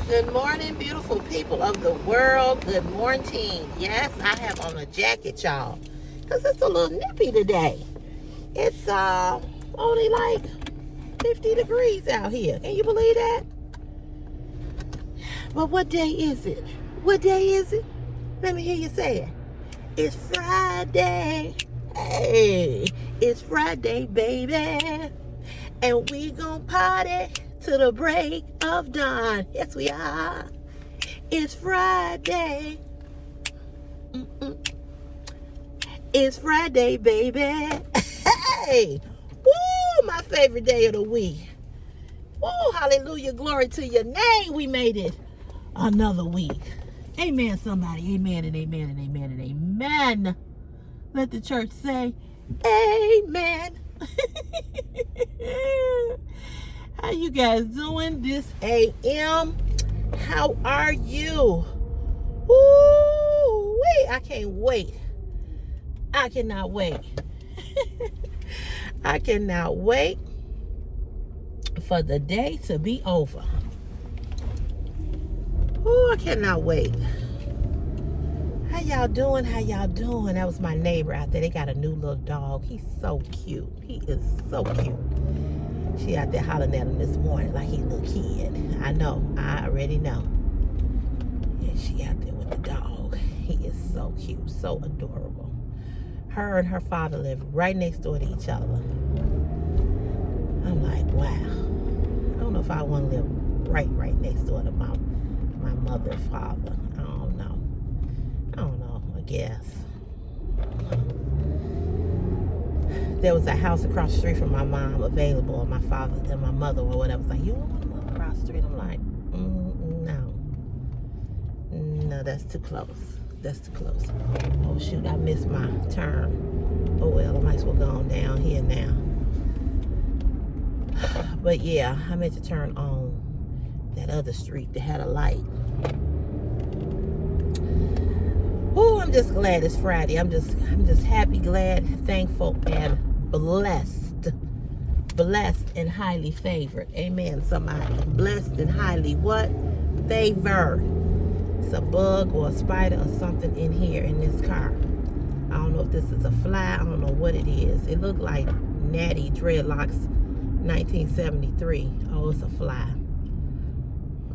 Good morning, beautiful people of the world. Good morning. Yes, I have on a jacket, y'all, because it's a little nippy today. It's only like 50 degrees out here. Can you believe that? But what day is it? What day is it? Let me hear you say it. It's Friday. Hey, it's Friday, baby. And we gon' party to the break of dawn. Yes, we are. It's Friday. Mm-mm. It's Friday, baby. Hey! Woo! My favorite day of the week. Woo! Hallelujah. Glory to your name. We made it another week. Amen, somebody. Amen and amen and amen and amen. Let the church say, amen. How you guys doing this AM? How are you? Ooh, wait, I can't wait. I cannot wait. I cannot wait for the day to be over. Ooh, I cannot wait. How y'all doing? How y'all doing? That was my neighbor out there. They got a new little dog. He's so cute. He is so cute. She out there hollering at him this morning like he a little kid. I know. I already know. And she out there with the dog. He is so cute. So adorable. Her and her father live right next door to each other. I'm like, wow. I don't know if I want to live right next door to my mother and father. I don't know. I guess. There was a house across the street from my mom available, and my father and my mother or whatever was like, you don't want to move across the street? I'm like, no, that's too close. That's too close. Oh shoot, I missed my turn. Oh well, I might as well go on down here now. But yeah, I meant to turn on that other street that had a light. Oh, I'm just glad it's Friday. I'm just happy, glad, thankful, and blessed. Blessed and highly favored. Amen, somebody. Blessed and highly what? Favored. It's a bug or a spider or something in here in this car. I don't know if this is a fly. I don't know what it is. It looked like Natty Dreadlocks 1973. Oh, it's a fly.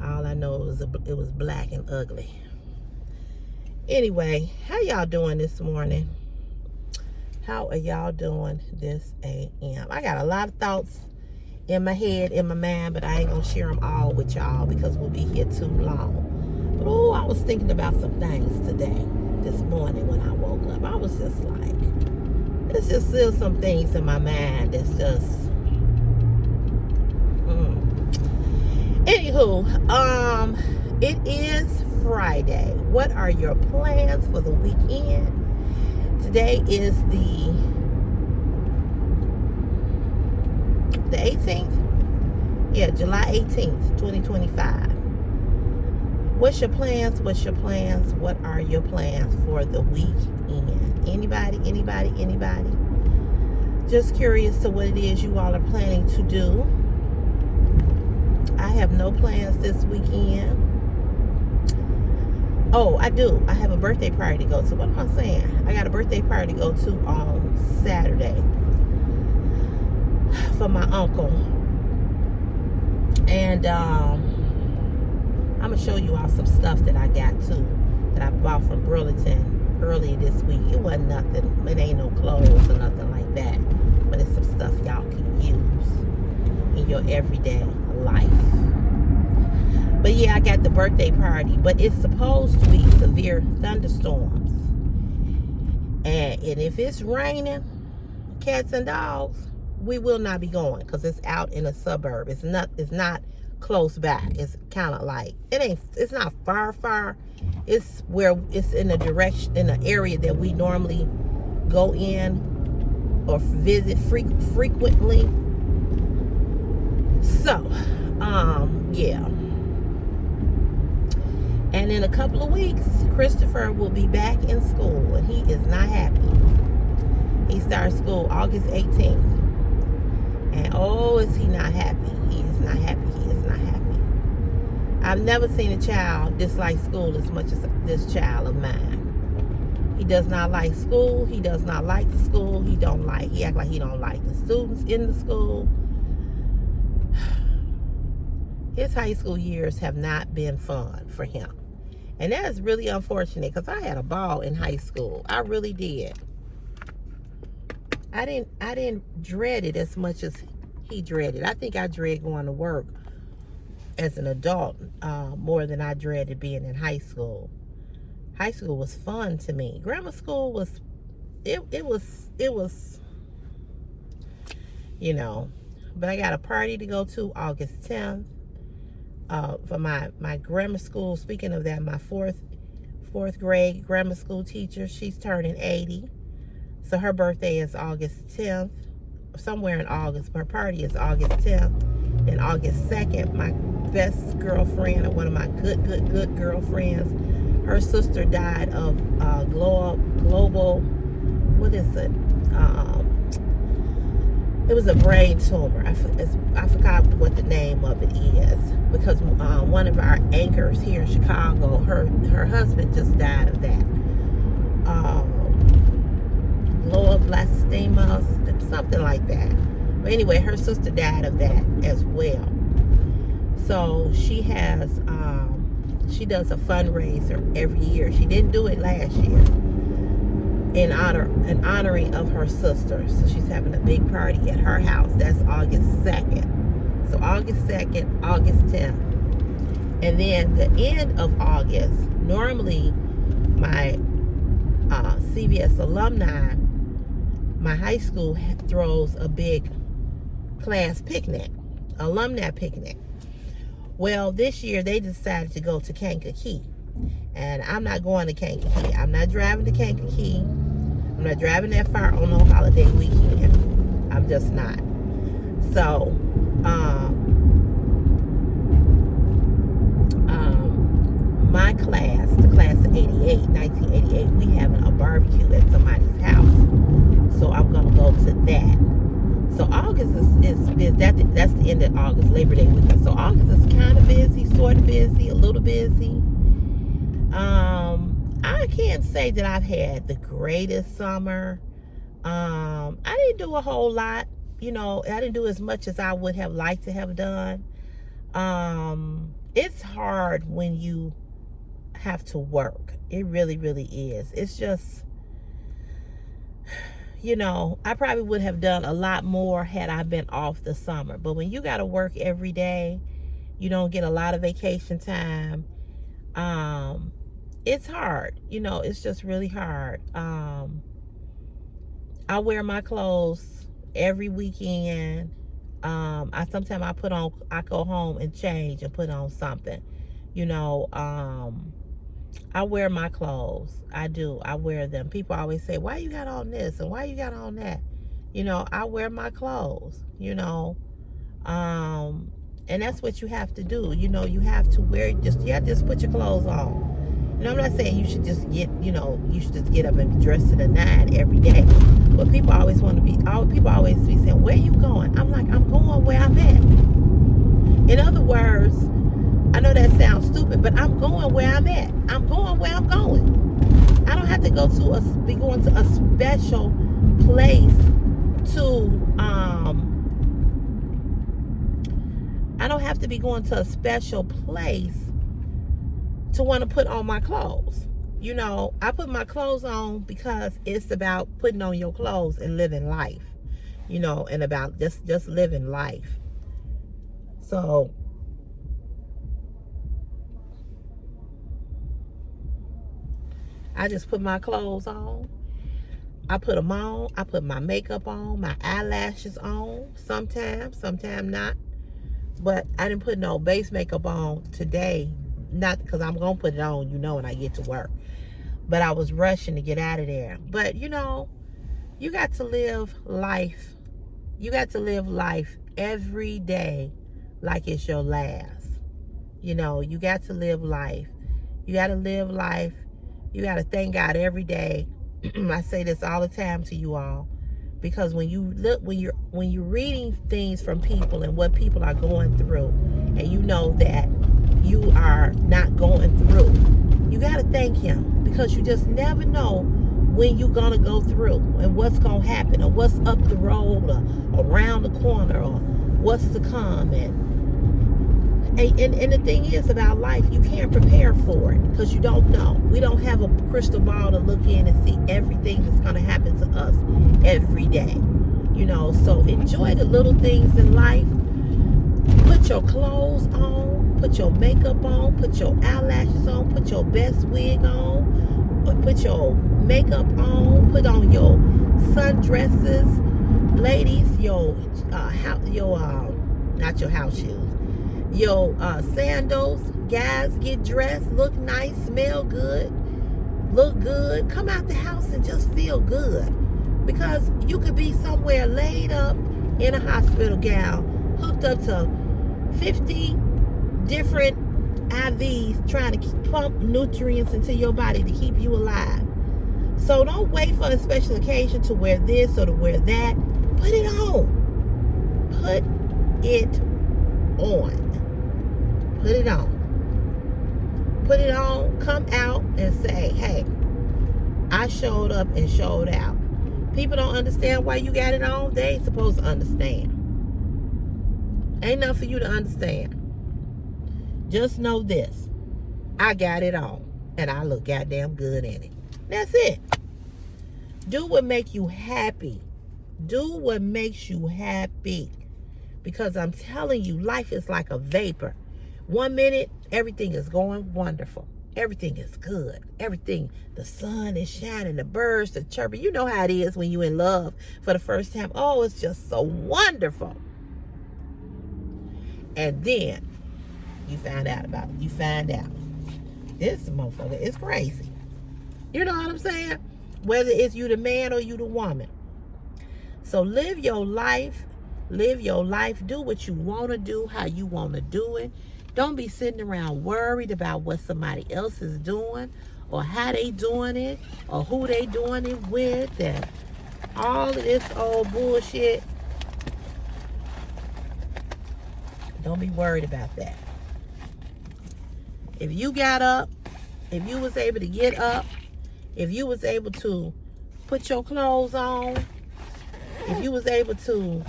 All I know is it was black and ugly. Anyway, how y'all doing this morning? How are y'all doing this AM? I got a lot of thoughts in my head, in my mind, but I ain't gonna share them all with y'all because we'll be here too long. But oh, I was thinking about some things today, this morning when I woke up. I was just like, there's just still some things in my mind that's just, Anywho, it is Friday. What are your plans for the weekend? Today is the 18th? Yeah, July 18th, 2025. What's your plans? What's your plans? What are your plans for the weekend? Anybody? Just curious to what it is you all are planning to do. I have no plans this weekend. Oh, I do. I have a birthday party to go to. What am I saying? I got a birthday party to go to on Saturday for my uncle. And I'm going to show you all some stuff that I got too, that I bought from Burlington earlier this week. It wasn't nothing. It ain't no clothes or nothing like that. But it's some stuff y'all can use in your everyday life. But yeah, I got the birthday party, but it's supposed to be severe thunderstorms. And if it's raining, cats and dogs, we will not be going because it's out in a suburb. It's not close by. It's kind of like, it's not far. It's where it's in a direction, in an area that we normally go in or visit frequently. So, yeah. And in a couple of weeks, Christopher will be back in school, and he is not happy. He starts school August 18th. And oh, is he not happy? He is not happy. I've never seen a child dislike school as much as this child of mine. He does not like school. He does not like the school. He act like he don't like the students in the school. His high school years have not been fun for him. And that is really unfortunate because I had a ball in high school. I really did. I didn't dread it as much as he dreaded. I think I dread going to work as an adult more than I dreaded being in high school. High school was fun to me. Grammar school was, it was, you know. But I got a party to go to August 10th. For my grammar school. Speaking of that, my fourth grade grammar school teacher, she's turning 80. So her birthday is August 10th, somewhere in August. Her party is August 10th. And August 2nd, my best girlfriend, or one of my good girlfriends, her sister died of global, what is it? It was a brain tumor. I forgot what the name of it is, because one of our anchors here in Chicago, her husband just died of that. Glioblastoma, something like that. But anyway, her sister died of that as well. So she has, she does a fundraiser every year. She didn't do it last year. In honoring of her sister. So she's having a big party at her house. That's August 2nd. So August 2nd, August 10th. And then the end of August, normally my CVS alumni, my high school throws a big class picnic, alumni picnic. Well, this year they decided to go to Kankakee. And I'm not going to Kankakee. I'm not driving to Kankakee. I'm not driving that far on no holiday weekend. I'm just not. So, my class, the class of 1988, we having a barbecue at somebody's house. So I'm going to go to that. So August is that's the end of August, Labor Day weekend. So August is kind of busy, sort of busy, a little busy. I can't say that I've had the greatest summer. I didn't do a whole lot. You know, I didn't do as much as I would have liked to have done. It's hard when you have to work. It really, really is. It's just, you know, I probably would have done a lot more had I been off the summer. But when you got to work every day, you don't get a lot of vacation time. It's hard. You know, it's just really hard. I wear my clothes every weekend. Sometimes I go home and change and put on something. You know, I wear my clothes. I do. I wear them. People always say, why you got on this and why you got on that? You know, I wear my clothes, you know. And that's what you have to do. You know, you have to wear, you have to just put your clothes on. You know, I'm not saying you should just get up and be dressed to the nine every day. But people always people always be saying, where you going? I'm like, I'm going where I'm at. In other words, I know that sounds stupid, but I'm going where I'm at. I'm going where I'm going. I don't have to be going to a special place to, I don't have to be going to a special place to want to put on my clothes. You know, I put my clothes on because it's about putting on your clothes and living life. You know, and about just living life. So, I just put my clothes on. I put them on. I put my makeup on, my eyelashes on. Sometimes not. But I didn't put no base makeup on today. Not because I'm going to put it on, you know, when I get to work. But I was rushing to get out of there. But, you know, you got to live life. You got to live life every day like it's your last. You know, you got to live life. You got to live life. You got to thank God every day. I say this all the time to you all, because when you're reading things from people and what people are going through, and you know that you are not going through. You got to thank him, because you just never know when you're going to go through and what's going to happen, or what's up the road, or around the corner, or what's to come. And the thing is about life, you can't prepare for it because you don't know. We don't have a crystal ball to look in and see everything that's going to happen to us every day. So enjoy the little things in life. Put your clothes on, put your makeup on, put your eyelashes on, put your best wig on, or put your makeup on, put on your sundresses. Ladies, not your house shoes, your sandals. Guys, get dressed, look nice, smell good, look good. Come out the house and just feel good, because you could be somewhere laid up in a hospital gown, hooked up to 50 different IVs trying to pump nutrients into your body to keep you alive. So don't wait for a special occasion to wear this or to wear that. Put it on. Put it on. Put it on. Put it on. Come out and say, hey, I showed up and showed out. People don't understand why you got it on. They ain't supposed to understand. Ain't nothing for you to understand. Just know this. I got it on, and I look goddamn good in it. That's it. Do what makes you happy. Do what makes you happy. Because I'm telling you, life is like a vapor. 1 minute, everything is going wonderful. Everything is good. Everything, the sun is shining, the birds are chirping. You know how it is when you're in love for the first time. Oh, it's just so wonderful. And then you find out about it. You find out this motherfucker is crazy. You know what I'm saying? Whether it's you the man or you the woman. So live your life. Live your life. Do what you want to do, how you want to do it. Don't be sitting around worried about what somebody else is doing, or how they doing it, or who they doing it with, and all of this old bullshit. Don't be worried about that. If you got up, if you was able to get up, if you was able to put your clothes on, if you was able to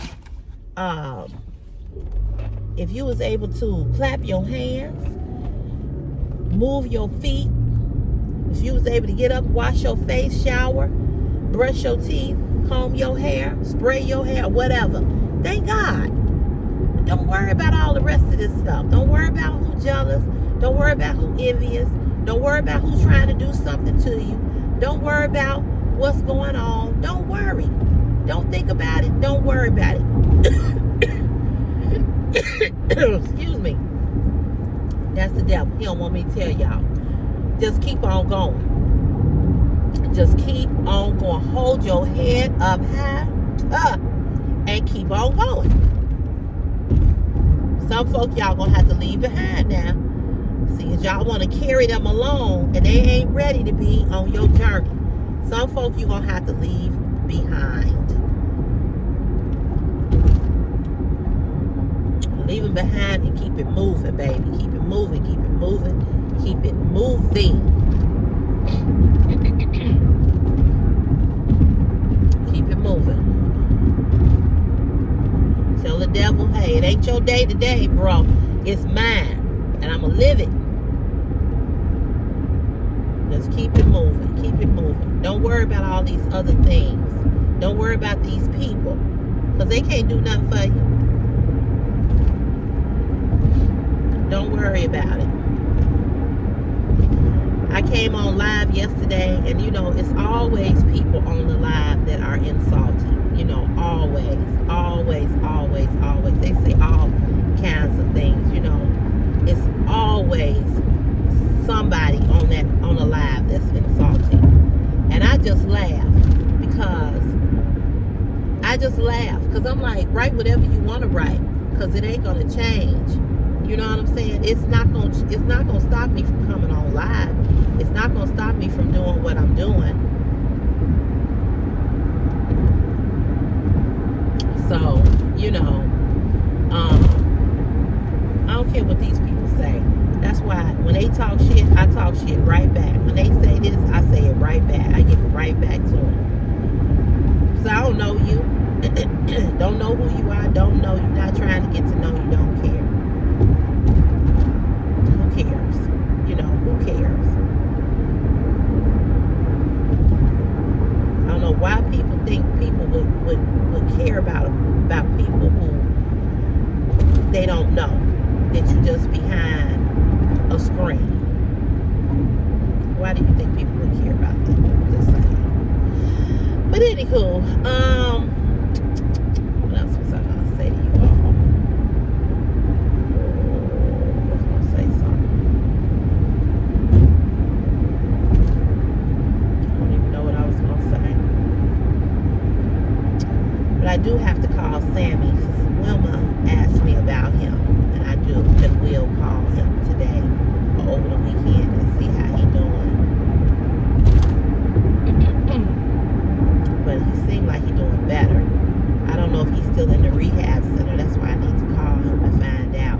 clap your hands, move your feet, if you was able to get up, wash your face, shower, brush your teeth, comb your hair, spray your hair, whatever, thank God. Don't worry about all the rest of this stuff. Don't worry about who's jealous. Don't worry about who's envious. Don't worry about who's trying to do something to you. Don't worry about what's going on. Don't worry. Don't think about it. Don't worry about it. Excuse me. That's the devil. He don't want me to tell y'all. Just keep on going. Just keep on going. Hold your head up high and keep on going. Some folk y'all gonna have to leave behind now. See, as y'all want to carry them along and they ain't ready to be on your journey. Some folk you gonna have to leave behind. Leave them behind and keep it moving, baby. Keep it moving, keep it moving, keep it moving. Keep it moving. Tell the devil, hey, it ain't your day today, bro. It's mine. And I'm going to live it. Just keep it moving. Keep it moving. Don't worry about all these other things. Don't worry about these people. Because they can't do nothing for you. Don't worry about it. I came on live yesterday, and you know, it's always people on the live that are insulting. You know, always, always, always, always. They say all kinds of things, you know. It's always somebody on the live that's insulting. And I just laugh because I'm like, write whatever you want to write, because it ain't gonna change. You know what I'm saying? It's not gonna stop me from coming on live. It's not gonna stop me from doing what I'm doing. So, you know, I don't care what these people say. That's why when they talk shit, I talk shit right back. When they say this, I say it right back. I give it right back to them. So I don't know you. Don't know who you are. Don't know you. Not trying to get to know you. Don't care. Who cares? You know, who cares? I don't know why people think people would care about people who they don't know. That you just behind a screen. Why do you think people would care about that? Just saying. But anywho, what else was I gonna say to you all? I was gonna say something. I don't even know what I was gonna say. But I do have to call Sammy because Wilma asked me about him, and I do and will call him today or over the weekend and see how he doing. But he seemed like he's doing better. I don't know if he's still in the rehab center. That's why I need to call him to find out.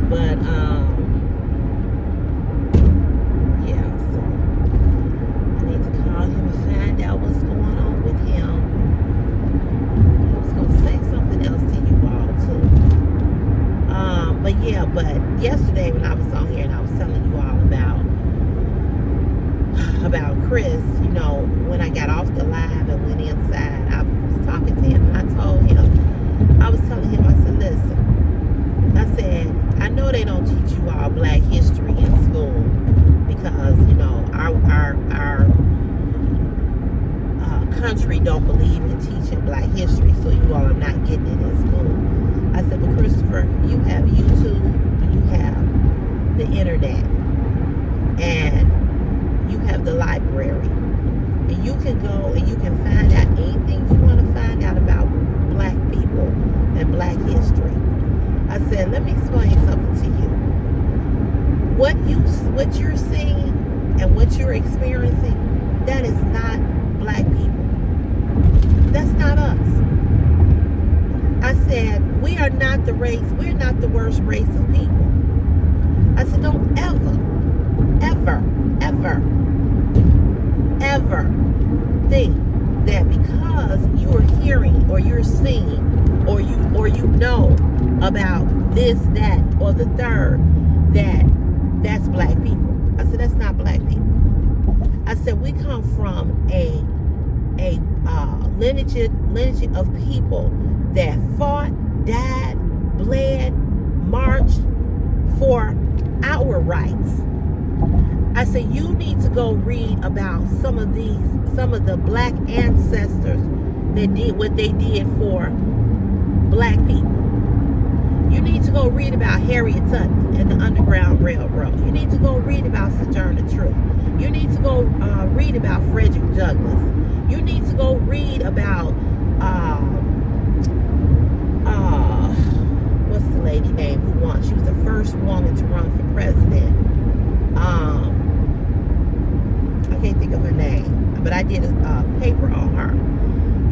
But yeah, so I need to call him and find out what's going on with him. I was gonna say something else to you all too. But yeah, but yesterday when I was on here and I was telling you all about Chris, you know, when I got off the live and went inside, I was talking to him and I was telling him, I said, listen, I said, I know they don't teach you all black history in school because, you know, our country don't believe in teaching black history, so you all are not getting it in school. I said, but Christopher, you have YouTube, you have the internet, and you have the library, and you can go and you can find out anything you want to find out about black people and black history. I said, let me explain something to you. What you're seeing and what you're experiencing, that is not black people. That's not us. I said, we are not the race, we're not the worst race of people. I said, don't ever think that because you are hearing or you're seeing or you know about this, that, or the third, that's black people. I said, that's not black people. I said, we come from a lineage of people that fought, died, bled, marched for our rights. I said, you need to go read about some of the black ancestors that did what they did for black people. You need to go read about Harriet Tubman and the Underground Railroad. You need to go read about Sojourner Truth. You need to go read about Frederick Douglass. You need to go read about what's the lady name who won? She was the first woman to run for president. I can't think of her name, but I did a paper on her.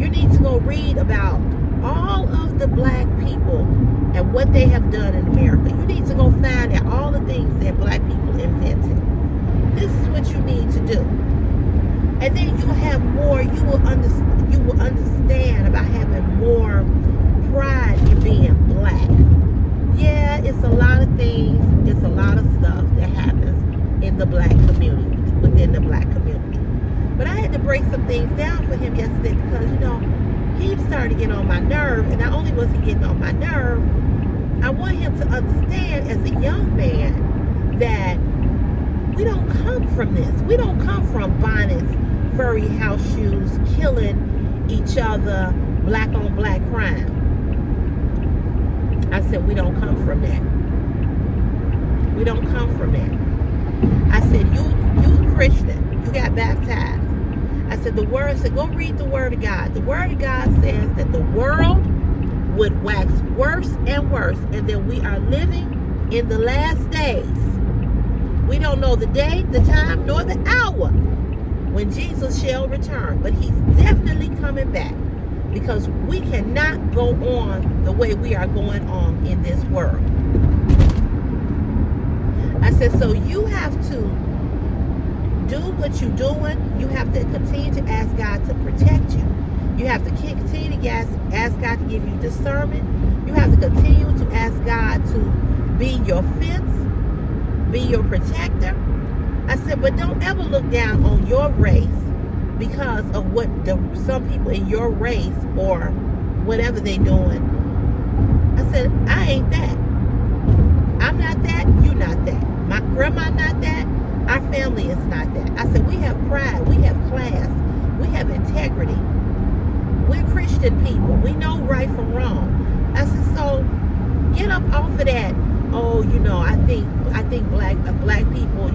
You need to go read about all of the black people and what they have done in America. You need to go find out all the things that black people invented. This is what you need to do. And then you'll have more, you will understand about having more pride in being black. Yeah, it's a lot of things, it's a lot of stuff that happens in the black community, within the black community. But I had to break some things down for him yesterday because, you know, he started to get on my nerve, and not only was he getting on my nerve, I want him to understand as a young man that we don't come from this. We don't come from bonnets, furry house shoes, killing each other, black on black crime. I said, we don't come from that. We don't come from that. I said, you Christian, you got baptized. I said, the word said, go read the word of God. The word of God says that the world would wax worse and worse, and that we are living in the last days. We don't know the day, the time, nor the hour when Jesus shall return, but he's definitely coming back, because we cannot go on the way we are going on in this world. said, so you have to do what you're doing. You have to continue to ask God to protect you. You have to continue to ask God to give you discernment. You have to continue to ask God to be your fence, be your protector. I said, but don't ever look down on your race because of what some people in your race or whatever they're doing. I said, I ain't that. I'm not that. You not that. My grandma not that. Our family is not that. I said, we have pride. We have class. We have integrity. We're Christian people. We know right from wrong. I said, so get up off of that. Oh, I think black people,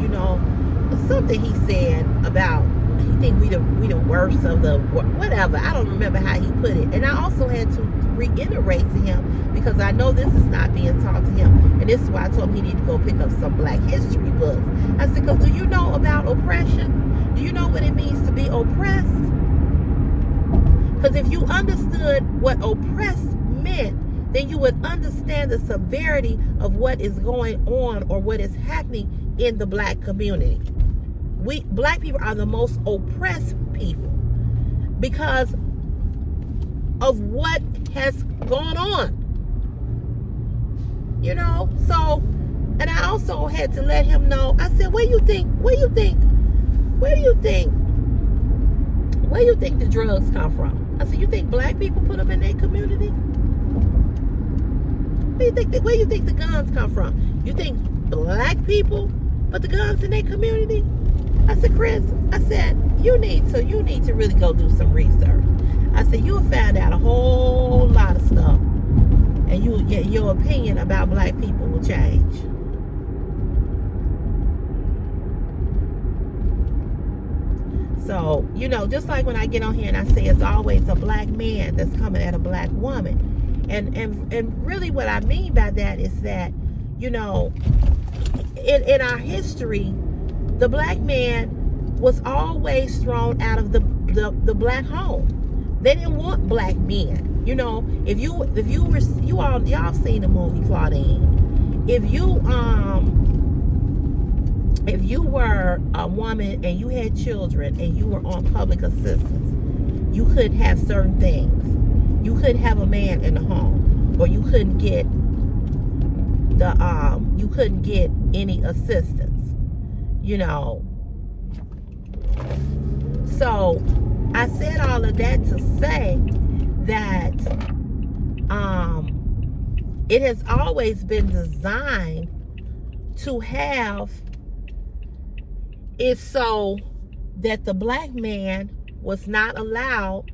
something he said about he think we the worst of the whatever. I don't remember how he put it. And I also had to reiterate to him because I know this is not being taught to him. And this is why I told him he need to go pick up some black history books. I said, because do you know about oppression? Do you know what it means to be oppressed? Because if you understood what oppressed meant, then you would understand the severity of what is going on or what is happening in the black community. Black people are the most oppressed people because of what has gone on. So, and I also had to let him know, I said, where you think the drugs come from? I said, you think black people put them in their community? Where you think the guns come from? You think black people put the guns in their community? I said, Chris, I said, you need to really go do some research. I said, you'll find out a whole lot of stuff, and your opinion about black people will change. So, just like when I get on here and I say it's always a black man that's coming at a black woman. And really what I mean by that is that, in our history, the black man was always thrown out of the black home. They didn't want black men. If y'all seen the movie Claudine. If you were a woman and you had children and you were on public assistance, you couldn't have certain things. You couldn't have a man in the home, or you couldn't get any assistance. So I said all of that to say that it has always been designed to have it so that the black man was not allowed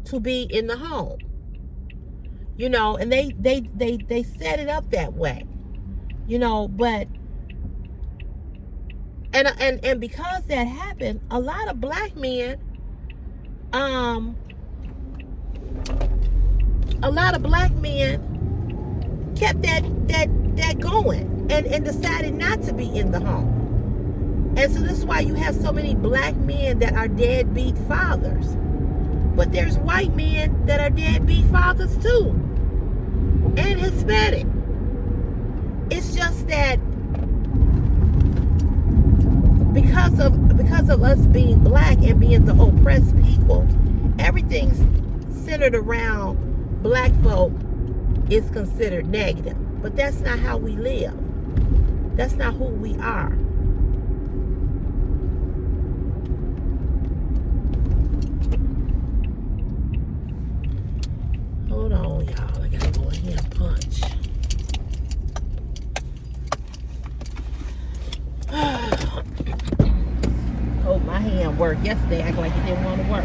to be in the home. And they set it up that way. But and because that happened, a lot of black men kept that going and decided not to be in the home. And so this is why you have so many black men that are deadbeat fathers. But there's white men that are deadbeat fathers too. And Hispanic. It's just that because of us being black and being the oppressed people, everything's centered around black folk is considered negative. But that's not how we live. That's not who we are. Hold on, y'all. I gotta go in here and punch. Oh, my hand worked yesterday. Acting like it didn't want to work.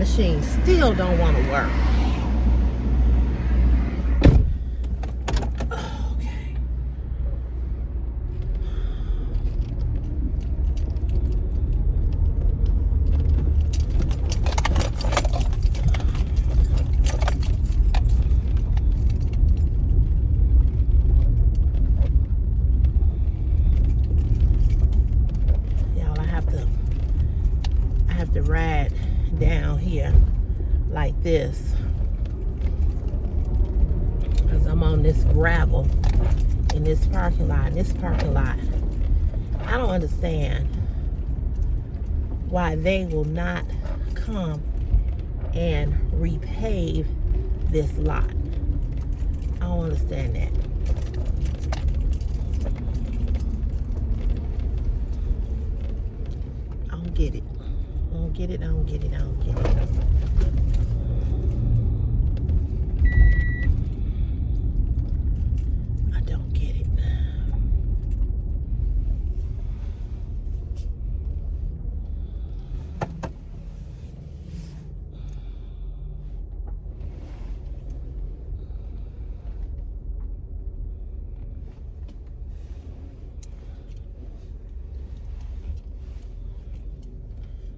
machine still don't want to work. Okay. Y'all, I have to ride down here like this because I'm on this gravel in this parking lot. I don't understand why they will not come and repave this lot. I don't understand that. I don't get it. I don't get it. I don't get it. I don't get it. I don't get it.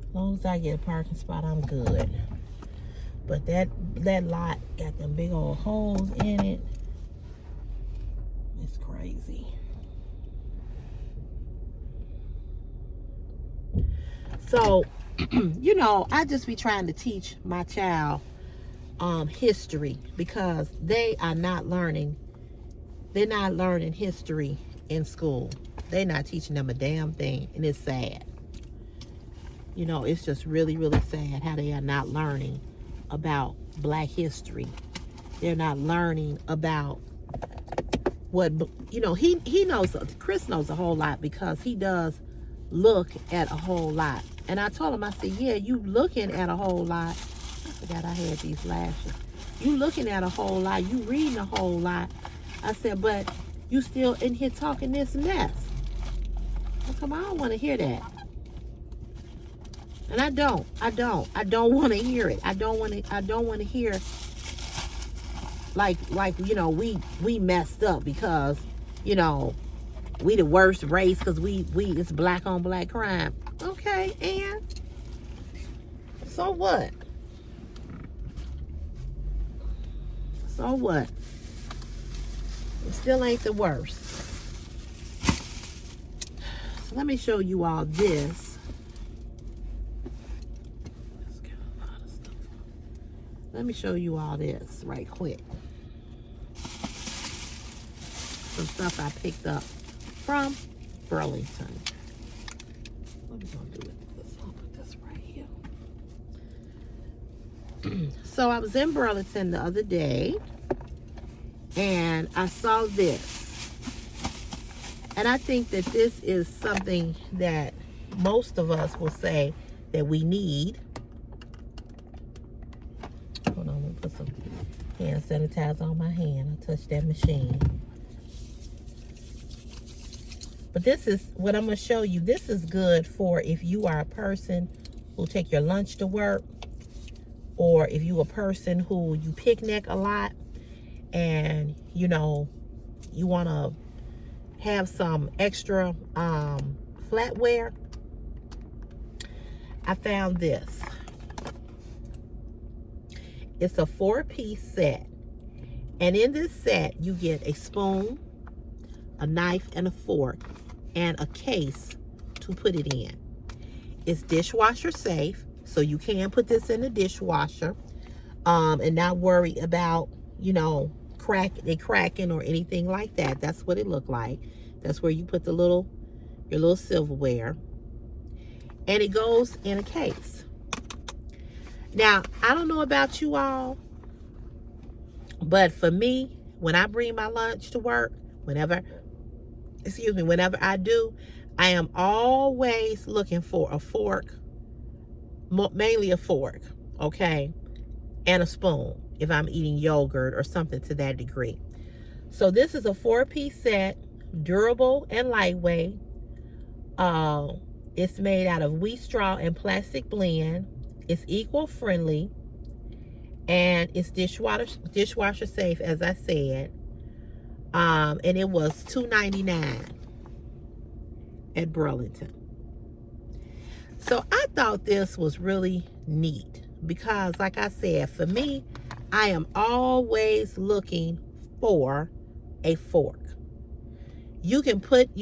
As long as I get a parking spot, I'm good. But that lot got them big old holes in it. It's crazy. So, you know, I just be trying to teach my child history because they are not learning. They're not learning history in school. They're not teaching them a damn thing, and it's sad. You know, it's just really, really sad how they are not learning about Black history. They're not learning about what, you know, he knows, Chris knows a whole lot because he does look at a whole lot. And I told him, I said, yeah, you looking at a whole lot. I forgot I had these lashes. You looking at a whole lot. You reading a whole lot. I said, but you still in here talking this mess. I said, I don't want to hear that. And I don't want to hear it. I don't want to hear like, you know, we messed up because, you know, we the worst race because we it's black on black crime. Okay, and so what? So what? It still ain't the worst. So let me show you all this. Let me show you all this right quick. Some stuff I picked up from Burlington. What are we gonna do with this? I'll put this right here. So I was in Burlington the other day and I saw this. And I think that this is something that most of us will say that we need. Hold on, let me put some hand sanitizer on my hand. I touched that machine. But this is what I'm going to show you. This is good for if you are a person who take your lunch to work, or if you a person who you picnic a lot and, you know, you want to have some extra flatware. I found this. It's a 4-piece set. And in this set, you get a spoon, a knife, and a fork, and a case to put it in. It's dishwasher safe, so you can put this in the dishwasher and not worry about, you know, cracking or anything like that. That's what it looked like. That's where you put the your little silverware. And it goes in a case. Now, I don't know about you all, but for me, when I bring my lunch to work, whenever I do, I am always looking for a fork, mainly a fork, okay, and a spoon if I'm eating yogurt or something to that degree. So this is a 4-piece set, durable and lightweight. It's made out of wheat straw and plastic blend. It's eco-friendly, and it's dishwasher safe, as I said. And it was $2.99 at Burlington. So I thought this was really neat because, like I said, for me, I am always looking for a fork. You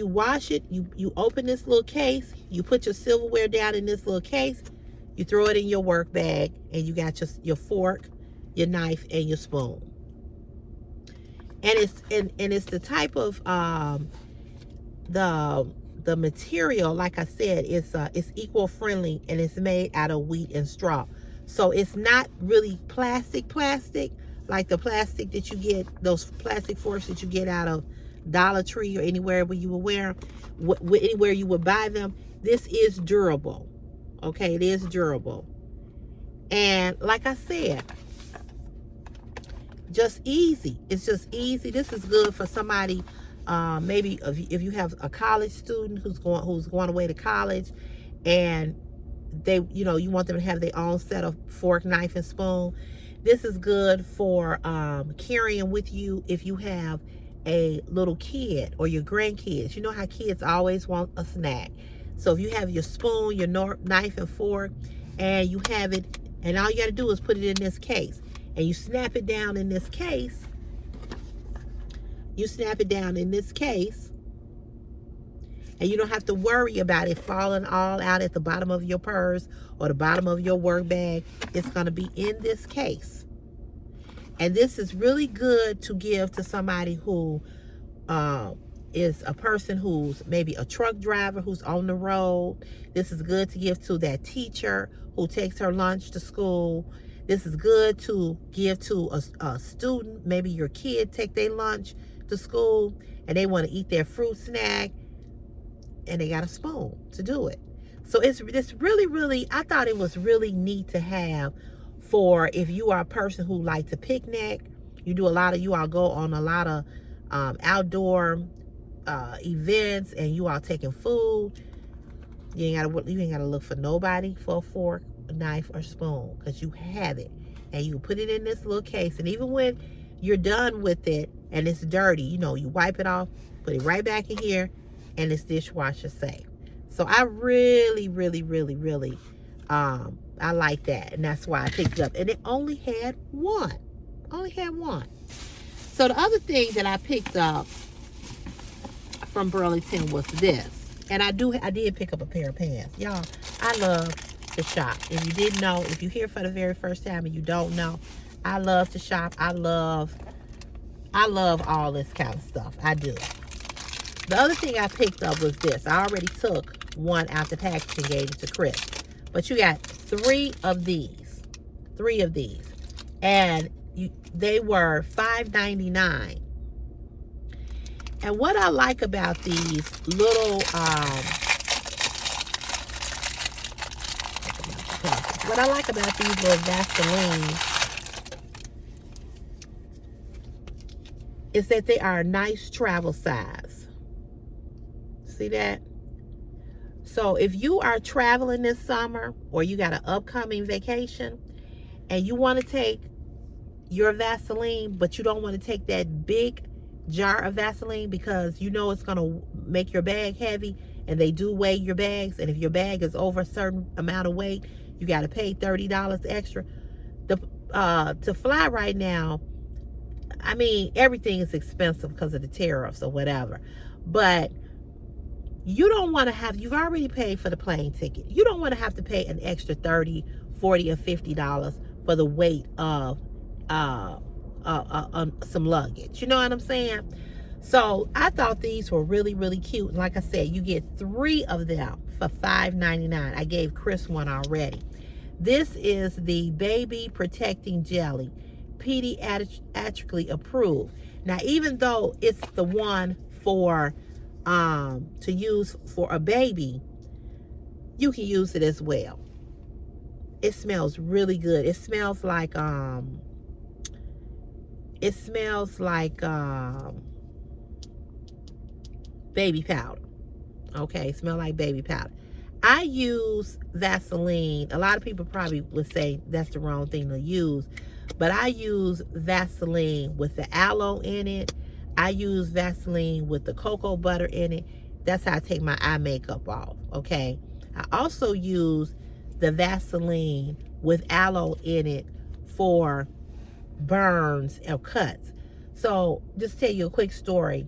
wash it, you open this little case, you put your silverware down in this little case, you throw it in your work bag, and you got your fork, your knife, and your spoon. And it's the type of the material, like I said, it's eco-friendly, and it's made out of wheat and straw. So it's not really plastic like the plastic that you get, those plastic forks that you get out of Dollar Tree or anywhere where you would anywhere you would buy them. This is durable. Okay, it is durable. And like I said, just easy. It's just easy. This is good for somebody, maybe if you have a college student who's going away to college, and you want them to have their own set of fork, knife, and spoon. This is good for carrying with you if you have a little kid or your grandkids. You know how kids always want a snack. So if you have your spoon, your knife and fork, and you have it, and all you got to do is put it in this case, and you snap it down in this case. And you don't have to worry about it falling all out at the bottom of your purse or the bottom of your work bag. It's going to be in this case. And this is really good to give to somebody who is a person who's maybe a truck driver who's on the road. This is good to give to that teacher who takes her lunch to school. This is good to give to a student. Maybe your kid take their lunch to school and they want to eat their fruit snack, and they got a spoon to do it. So it's really, really, I thought it was really neat to have for if you are a person who like to picnic. You all go on a lot of outdoor events, and you all taking food. You ain't gotta look for nobody for a fork, a knife, or spoon, because you have it, and you put it in this little case. And even when you're done with it and it's dirty, you wipe it off, put it right back in here, and it's dishwasher safe. So I really, really, really, really, I like that, and that's why I picked it up. And it only had one. So the other thing that I picked up from Burlington was this, and I did pick up a pair of pants, y'all. I love to shop. If you didn't know, if you're here for the very first time and you don't know, I love to shop. I love all this kind of stuff. I do. The other thing I picked up was this. I already took one out the package and gave it to Chris. But you got three of these. And they were $5.99. And what I like about these little, Vaseline is that they are a nice travel size. See that? So if you are traveling this summer, or you got an upcoming vacation and you want to take your Vaseline, but you don't want to take that big jar of Vaseline because it's going to make your bag heavy, and they do weigh your bags, and if your bag is over a certain amount of weight, you got to pay $30 extra. To fly right now, I mean, everything is expensive because of the tariffs or whatever, but you don't want to you've already paid for the plane ticket. You don't want to have to pay an extra $30, $40, or $50 for the weight of some luggage. You know what I'm saying? So I thought these were really, really cute. And like I said, you get 3 of them for $5.99. I gave Chris one already. This is the Baby Protecting Jelly, pediatrically approved. Now, even though it's the one for to use for a baby, you can use it as well. It smells really good. It smells like baby powder. Okay, smell like baby powder. I use Vaseline. A lot of people probably would say that's the wrong thing to use, but I use Vaseline with the aloe in it. I use Vaseline with the cocoa butter in it. That's how I take my eye makeup off, okay? I also use the Vaseline with aloe in it for burns or cuts. So just tell you a quick story.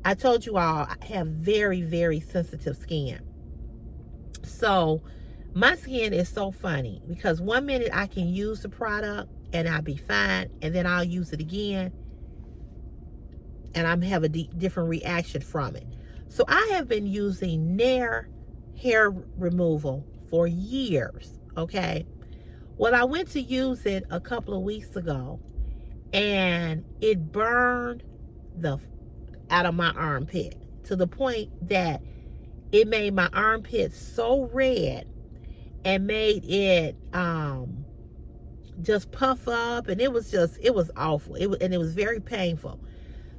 I told you all I have very, very sensitive skin. So my skin is so funny because one minute I can use the product and I'll be fine, and then I'll use it again and I'm have a different reaction from it. So I have been using Nair hair removal for years, okay? Well, I went to use it a couple of weeks ago and it burned the out of my armpit to the point that it made my armpit so red and made it just puff up, and it was awful. And it was very painful.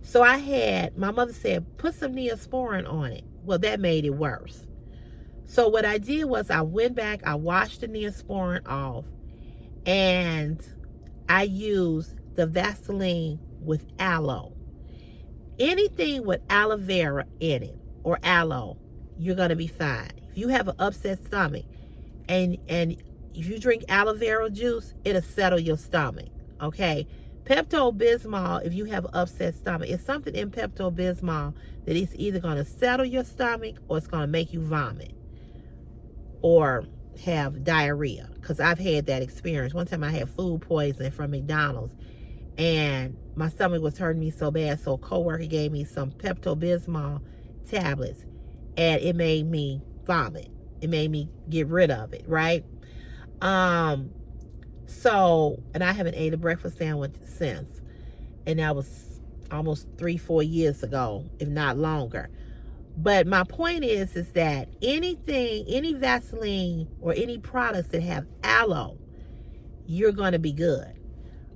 So my mother said, put some Neosporin on it. Well, that made it worse. So what I did was I went back, I washed the Neosporin off, and I used the Vaseline with aloe. Anything with aloe vera in it or aloe, you're going to be fine. If you have an upset stomach and if you drink aloe vera juice, it'll settle your stomach, okay? Pepto-Bismol, if you have an upset stomach, it's something in Pepto-Bismol that it's either going to settle your stomach or it's going to make you vomit or have diarrhea, because I've had that experience. One time I had food poisoning from McDonald's and my stomach was hurting me so bad, so a coworker gave me some Pepto-Bismol tablets and it made me vomit. It made me get rid of it, right? So, and I haven't ate a breakfast sandwich since. And that was almost 3-4 years ago, if not longer. But my point is that any Vaseline or any products that have aloe, you're going to be good.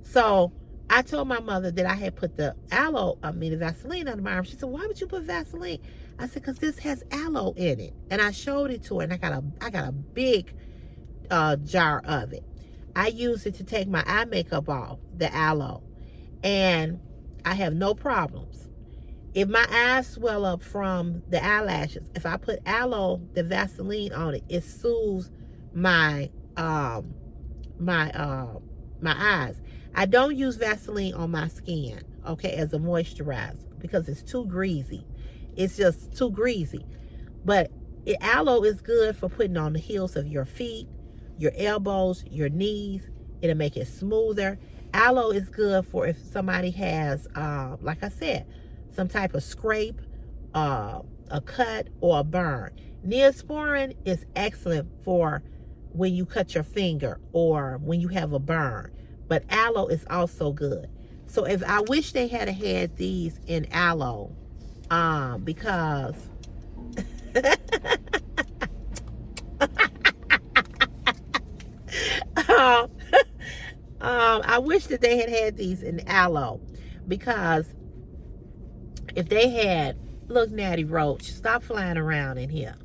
So I told my mother that I had put the Vaseline under my arm. She said, why would you put Vaseline? I said, because this has aloe in it. And I showed it to her, and I got a big jar of it. I use it to take my eye makeup off, the aloe, and I have no problems. If my eyes swell up from the eyelashes, if I put aloe, the Vaseline on it, it soothes my eyes. I don't use Vaseline on my skin, okay, as a moisturizer because it's too greasy. It's just too greasy. But aloe is good for putting on the heels of your feet, your elbows, your knees. It'll make it smoother. Aloe is good for if somebody has, like I said, some type of scrape, a cut, or a burn. Neosporin is excellent for when you cut your finger or when you have a burn. But aloe is also good. So if I wish they had these in aloe, because I wish that they had these in aloe, because if they had, look, Natty Roach, stop flying around in here.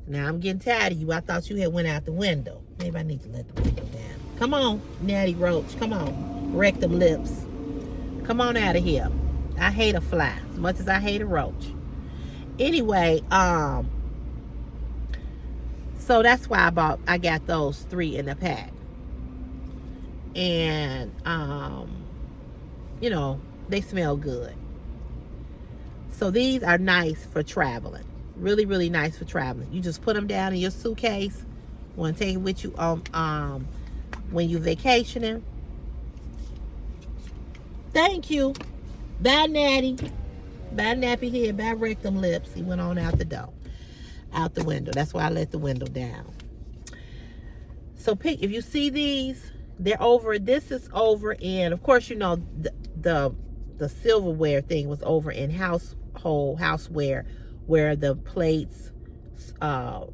Now I'm getting tired of you. I thought you had went out the window. Maybe I need to let the window down. Come on, Natty Roach, come on. Rectum lips. Come on out of here. I hate a fly as much as I hate a roach. Anyway, so that's why I got those 3 in the pack. And you know, they smell good. So these are nice for traveling. Really, really nice for traveling. You just put them down in your suitcase. You want to take it with you when you're vacationing. Thank you. Bye, Natty. Bye, nappy head. Bye, rectum lips. He went on out the door, out the window. That's why I let the window down. So if you see these, they're over. This is over in, of course, you know, the silverware thing was over in houseware, where the plates, all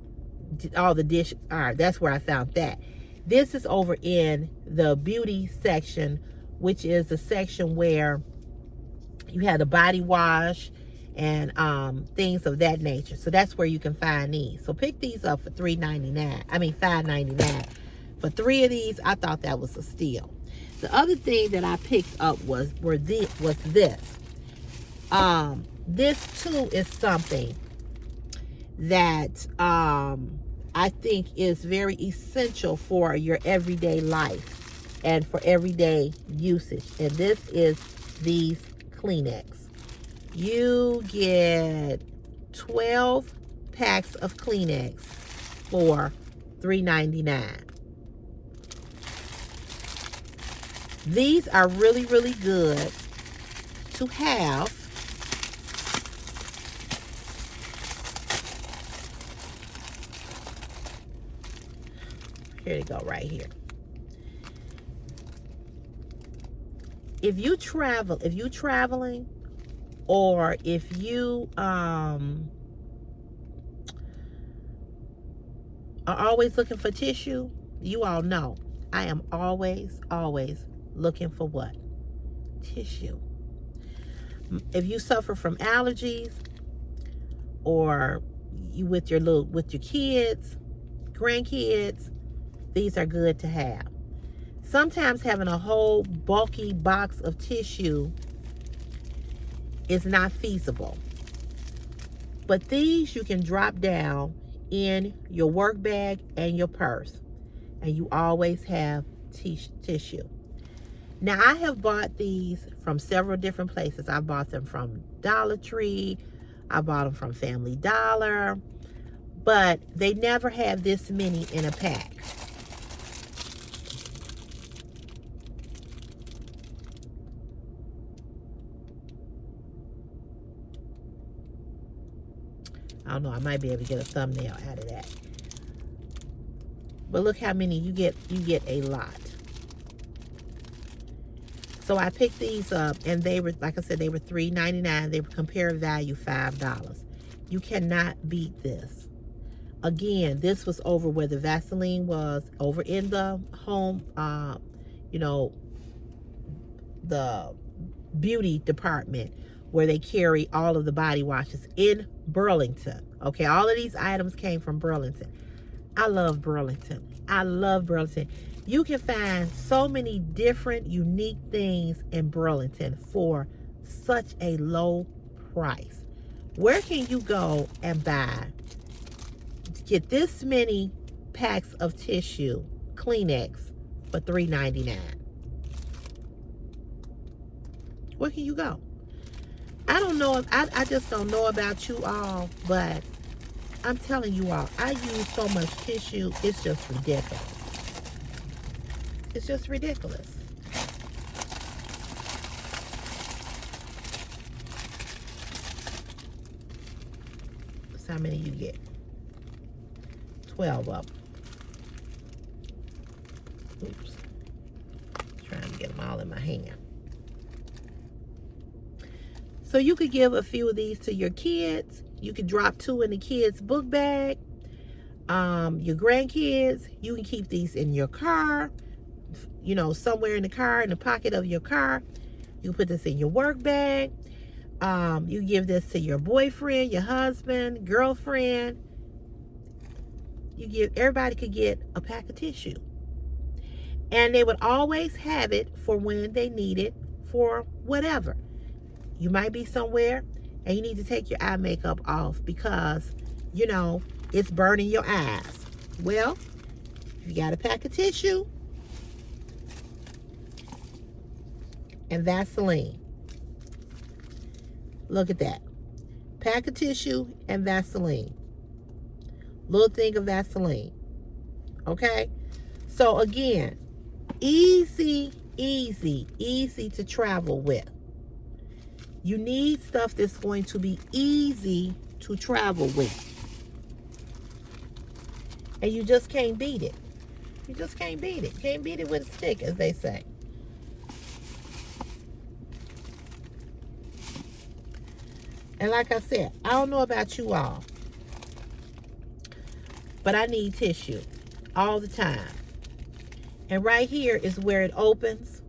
the dishes are. That's where I found that. This is over in the beauty section, which is the section where you had a body wash and things of that nature. So that's where you can find these. So pick these up for $3.99. I mean $5.99. For 3 of these, I thought that was a steal. The other thing that I picked up was this. This too is something that I think is very essential for your everyday life and for everyday usage. And this is these Kleenex. You get 12 packs of Kleenex for $3.99. These are really, really good to have. Here they go, right here. If you're traveling, or if you are always looking for tissue, you all know I am always looking for what? Tissue. If you suffer from allergies, or you with your kids, grandkids, these are good to have. Sometimes having a whole bulky box of tissue is not feasible. But these you can drop down in your work bag and your purse, and you always have tissue. Now, I have bought these from several different places. I bought them from Dollar Tree. I bought them from Family Dollar. But they never have this many in a pack. I don't know, I might be able to get a thumbnail out of that. But look how many you get. You get a lot. So I picked these up, and they were, like I said, they were $3.99. They were comparative value $5. You cannot beat this. Again, this was over where the Vaseline was, over in the home, the beauty department, where they carry all of the body washes in Burlington. Okay, all of these items came from Burlington. I love Burlington. I love Burlington. You can find so many different unique things in Burlington for such a low price. Where can you go and get this many packs of tissue, Kleenex, for $3.99? Where can you go? I don't know. I just don't know about you all, but I'm telling you all, I use so much tissue, it's just ridiculous. It's just ridiculous. That's how many you get. 12 of them. Oops. Trying to get them all in my hand. So you could give a few of these to your kids. You could drop 2 in the kids' book bag. Your grandkids, you can keep these in your car, somewhere in the car, in the pocket of your car. You put this in your work bag. You give this to your boyfriend, your husband, girlfriend. Everybody could get a pack of tissue. And they would always have it for when they need it for whatever. You might be somewhere and you need to take your eye makeup off because, it's burning your eyes. Well, you got a pack of tissue and Vaseline. Look at that. Pack of tissue and Vaseline. Little thing of Vaseline. Okay? So again, easy to travel with. You need stuff that's going to be easy to travel with. And you just can't beat it. You just can't beat it. Can't beat it with a stick, as they say. And like I said, I don't know about you all, but I need tissue all the time. And right here is where it opens,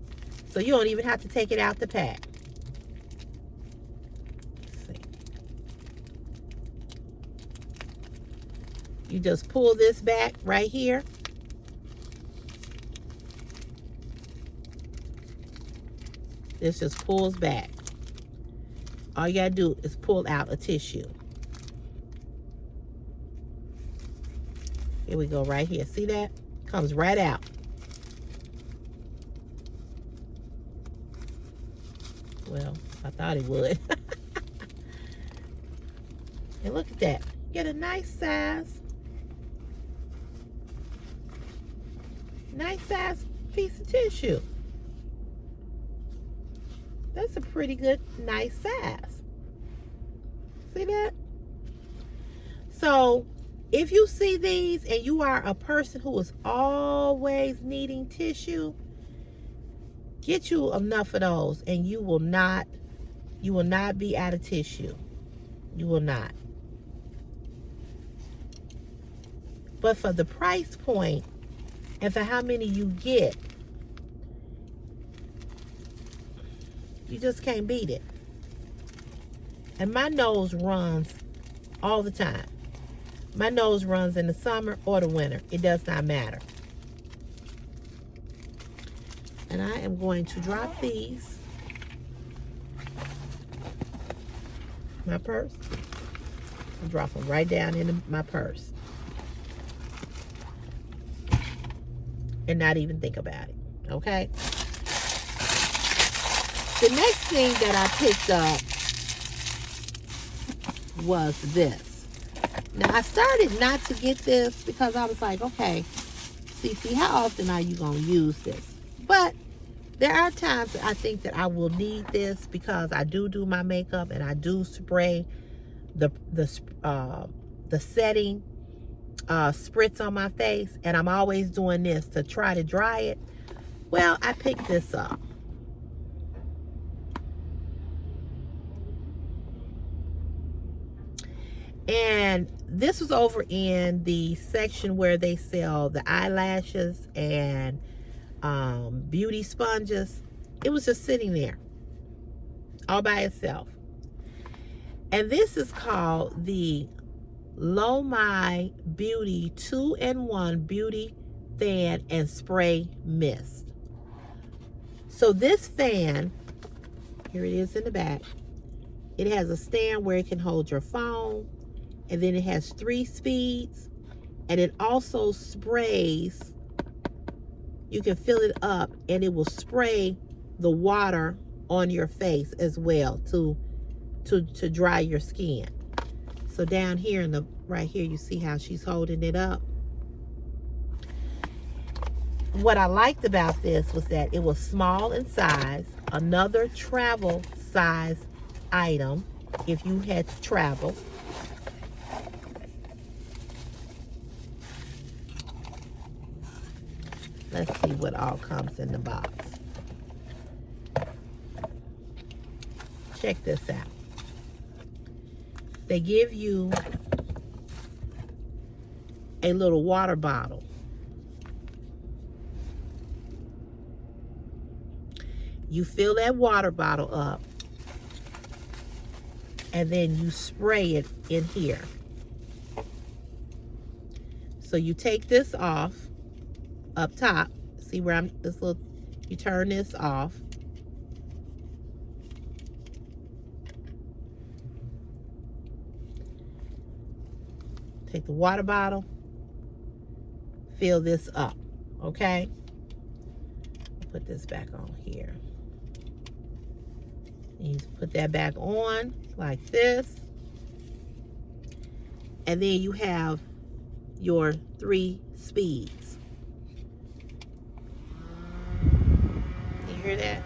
so you don't even have to take it out the pack. Let's see. You just pull this back right here. This just pulls back. All you gotta do is pull out a tissue. Here we go, right here. See that? Comes right out. Well, I thought it would. And look at that. Get a nice size piece of tissue. That's a pretty good, nice size. See that? So, if you see these and you are a person who is always needing tissue, get you enough of those and you will not be out of tissue. You will not. But for the price point and for how many you get, you just can't beat it. And my nose runs all the time. My nose runs in the summer or the winter. It does not matter. And I am going to drop these in my purse. I'll drop them right down into my purse. And not even think about it. Okay? The next thing that I picked up was this. Now, I started not to get this because I was like, okay, Cece, how often are you going to use this? But there are times that I think that I will need this because I do my makeup and I do spray the setting spritz on my face, and I'm always doing this to try to dry it. Well, I picked this up. And this was over in the section where they sell the eyelashes and beauty sponges. It was just sitting there all by itself. And this is called the Lomai Beauty 2-in-1 Beauty Fan and Spray Mist. So this fan, here it is in the back. It has a stand where it can hold your phone. And then it has 3 speeds. And it also sprays. You can fill it up and it will spray the water on your face as well to dry your skin. So down here right here, you see how she's holding it up. What I liked about this was that it was small in size, another travel size item if you had to travel. Let's see what all comes in the box. Check this out. They give you a little water bottle. You fill that water bottle up and then you spray it in here. So you take this off up top. See where you turn this off. Take the water bottle, fill this up, okay? Put this back on here. You put that back on like this. And then you have your 3 speeds. You hear that?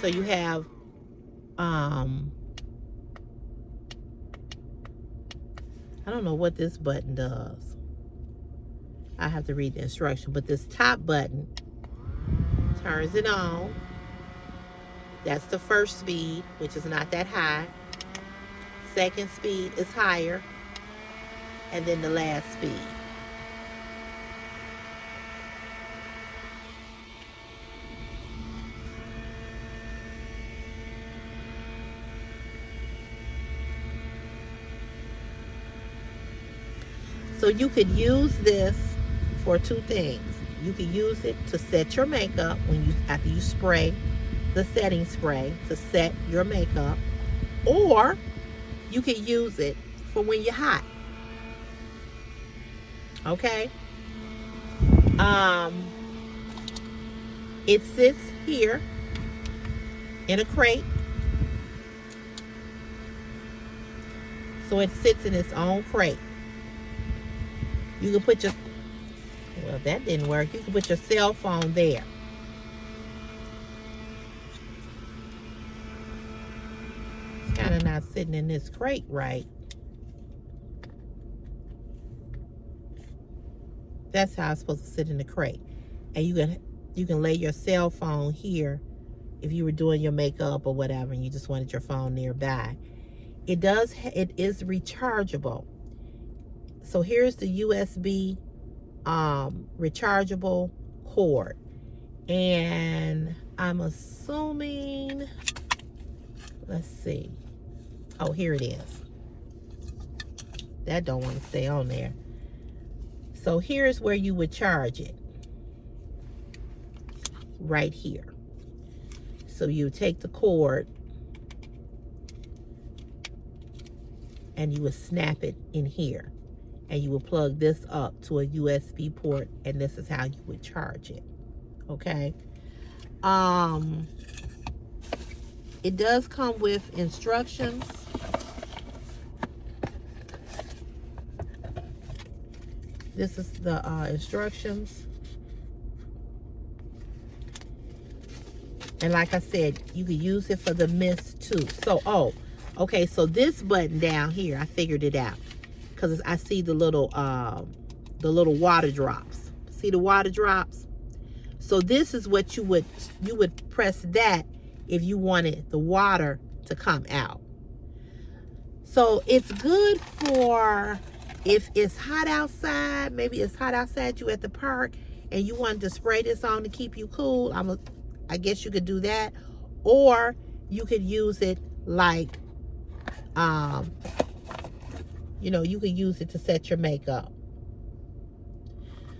So you have I don't know what this button does. I have to read the instruction, but this top button turns it on. That's the first speed, which is not that high. Second speed is higher. And then the last speed. So you could use this for two things. You could use it to set your makeup after you spray the setting spray to set your makeup, or you could use it for when you're hot. Okay? It sits here in a crate. So it sits in its own crate. You can put well, that didn't work. You can put your cell phone there. It's kind of not sitting in this crate right. That's how it's supposed to sit in the crate. And you can lay your cell phone here if you were doing your makeup or whatever and you just wanted your phone nearby. It is rechargeable. So here's the USB rechargeable cord. And I'm assuming, let's see. Oh, here it is. That don't want to stay on there. So here's where you would charge it. Right here. So you take the cord and you would snap it in here. And you would plug this up to a USB port, and this is how you would charge it. Okay? It does come with instructions. This is the instructions. And like I said, you could use it for the mist too. So, okay, so this button down here, I figured it out. Because I see the little water drops. See the water drops? So this is what you would press that if you wanted the water to come out. So it's good for if it's hot outside. Maybe it's hot outside, you at the park, and you wanted to spray this on to keep you cool. I guess you could do that. Or you could use it like, you could use it to set your makeup.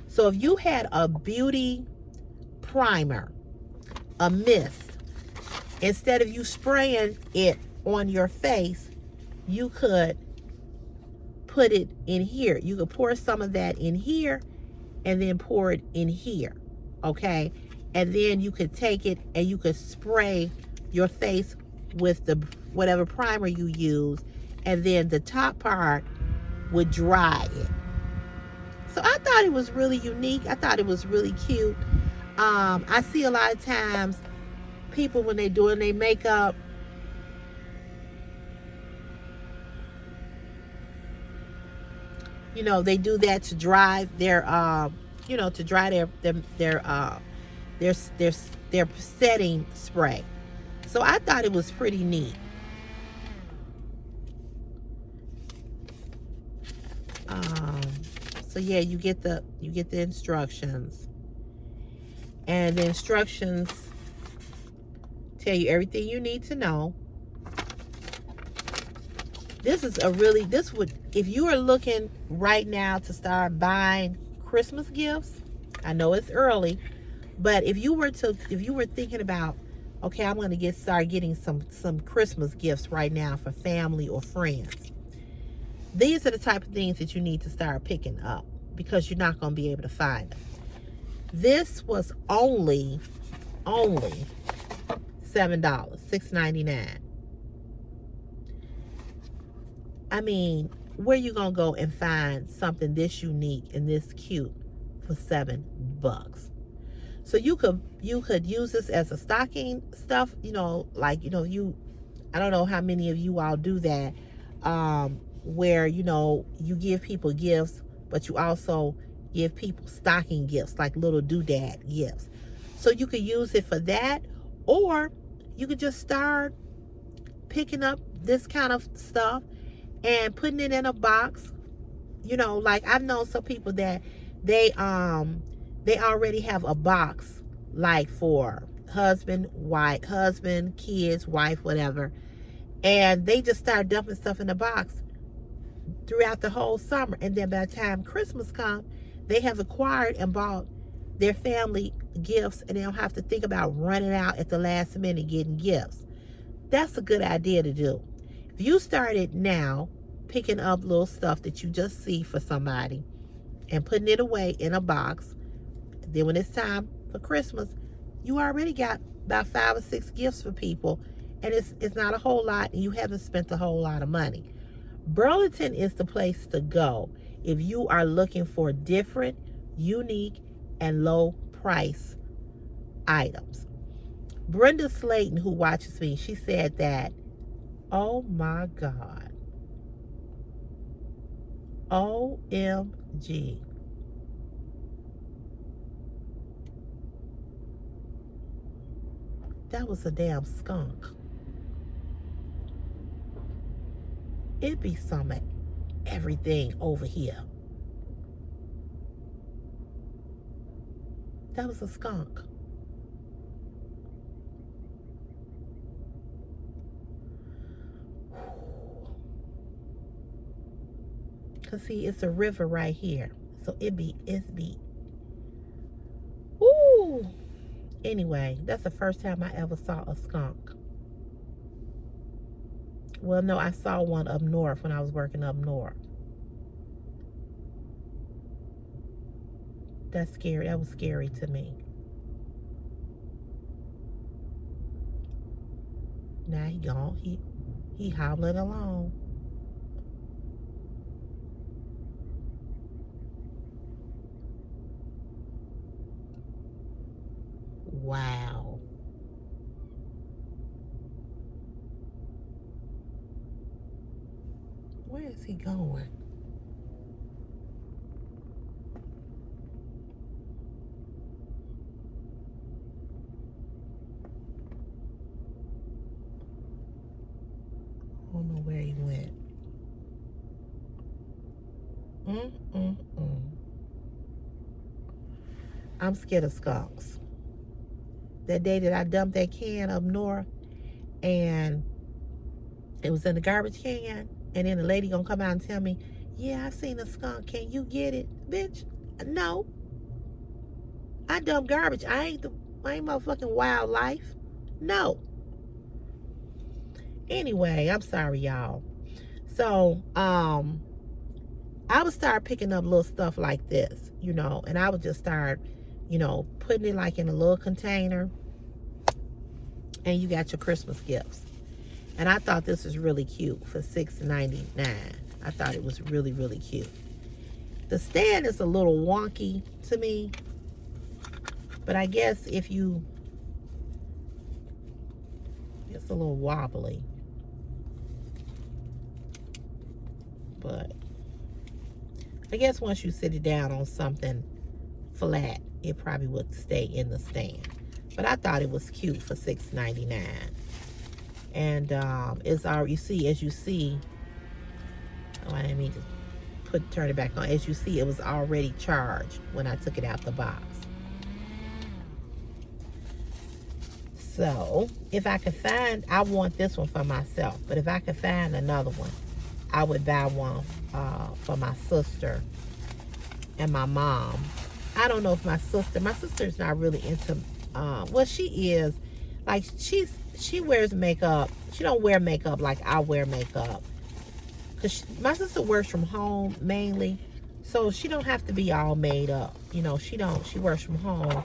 So if you had a beauty primer, a mist, instead of you spraying it on your face, you could put it in here. You could pour some of that in here and then pour it in here. Okay? And then you could take it and you could spray your face with the whatever primer you use, and then the top part would dry it. So I thought it was really unique. I thought it was really cute. I see a lot of times people, when they're doing their makeup, they do that to dry their their setting spray. So I thought it was pretty neat. So yeah, you get the instructions, and the instructions tell you everything you need to know. If you are looking right now to start buying Christmas gifts, I know it's early, but if you were thinking about, okay, I'm going to start getting some Christmas gifts right now for family or friends, these are the type of things that you need to start picking up, because you're not going to be able to find them. This was only $7, $6.99. I mean, where you going to go and find something this unique and this cute for $7? So you could use this as a stocking stuff, I don't know how many of you all do that, where you give people gifts, but you also give people stocking gifts, like little doodad gifts. So you could use it for that, or you could just start picking up this kind of stuff and putting it in a box. Like I've known some people that they already have a box, like for husband, kids, wife, whatever, and they just start dumping stuff in the box. throughout the whole summer. And then by the time Christmas comes, they have acquired and bought their family gifts, and they don't have to think about running out at the last minute getting gifts. That's a good idea to do. If you started now picking up little stuff that you just see for somebody and putting it away in a box, then when it's time for Christmas, you already got about 5 or 6 gifts for people, and it's not a whole lot, and you haven't spent a whole lot of money. Burlington is the place to go if you are looking for different, unique, and low price items. Brenda Slayton, who watches me, she said that, oh my God, OMG. That was a damn skunk. It be some of everything over here. That was a skunk. Cause see, it's a river right here. So it's be. Ooh. Anyway, that's the first time I ever saw a skunk. Well, no, I saw one up north when I was working up north. That's scary. That was scary to me. Now he gone. He hobbling along. Wow. Where is he going? I don't know where he went. I'm scared of skunks. That day that I dumped that can up north, and it was in the garbage can, and then the lady gonna come out and tell me, yeah, I seen a skunk, can you get it? Bitch, no. I dump garbage. I ain't motherfucking wildlife. No. Anyway, I'm sorry, y'all. So, I would start picking up little stuff like this, and I would just start, putting it like in a little container, and you got your Christmas gifts. And I thought this was really cute for $6.99. I thought it was really, really cute. The stand is a little wonky to me, but I guess it's a little wobbly. But I guess once you sit it down on something flat, it probably would stay in the stand. But I thought it was cute for $6.99. And it's already, as you see, oh, I didn't mean to turn it back on. As you see, it was already charged when I took it out the box. So if I could find, I want this one for myself, but if I could find another one, I would buy one for my sister and my mom. I don't know if my sister's not really into, well, she is. Like, she wears makeup. She don't wear makeup like I wear makeup. Because my sister works from home mainly, so she don't have to be all made up. She works from home.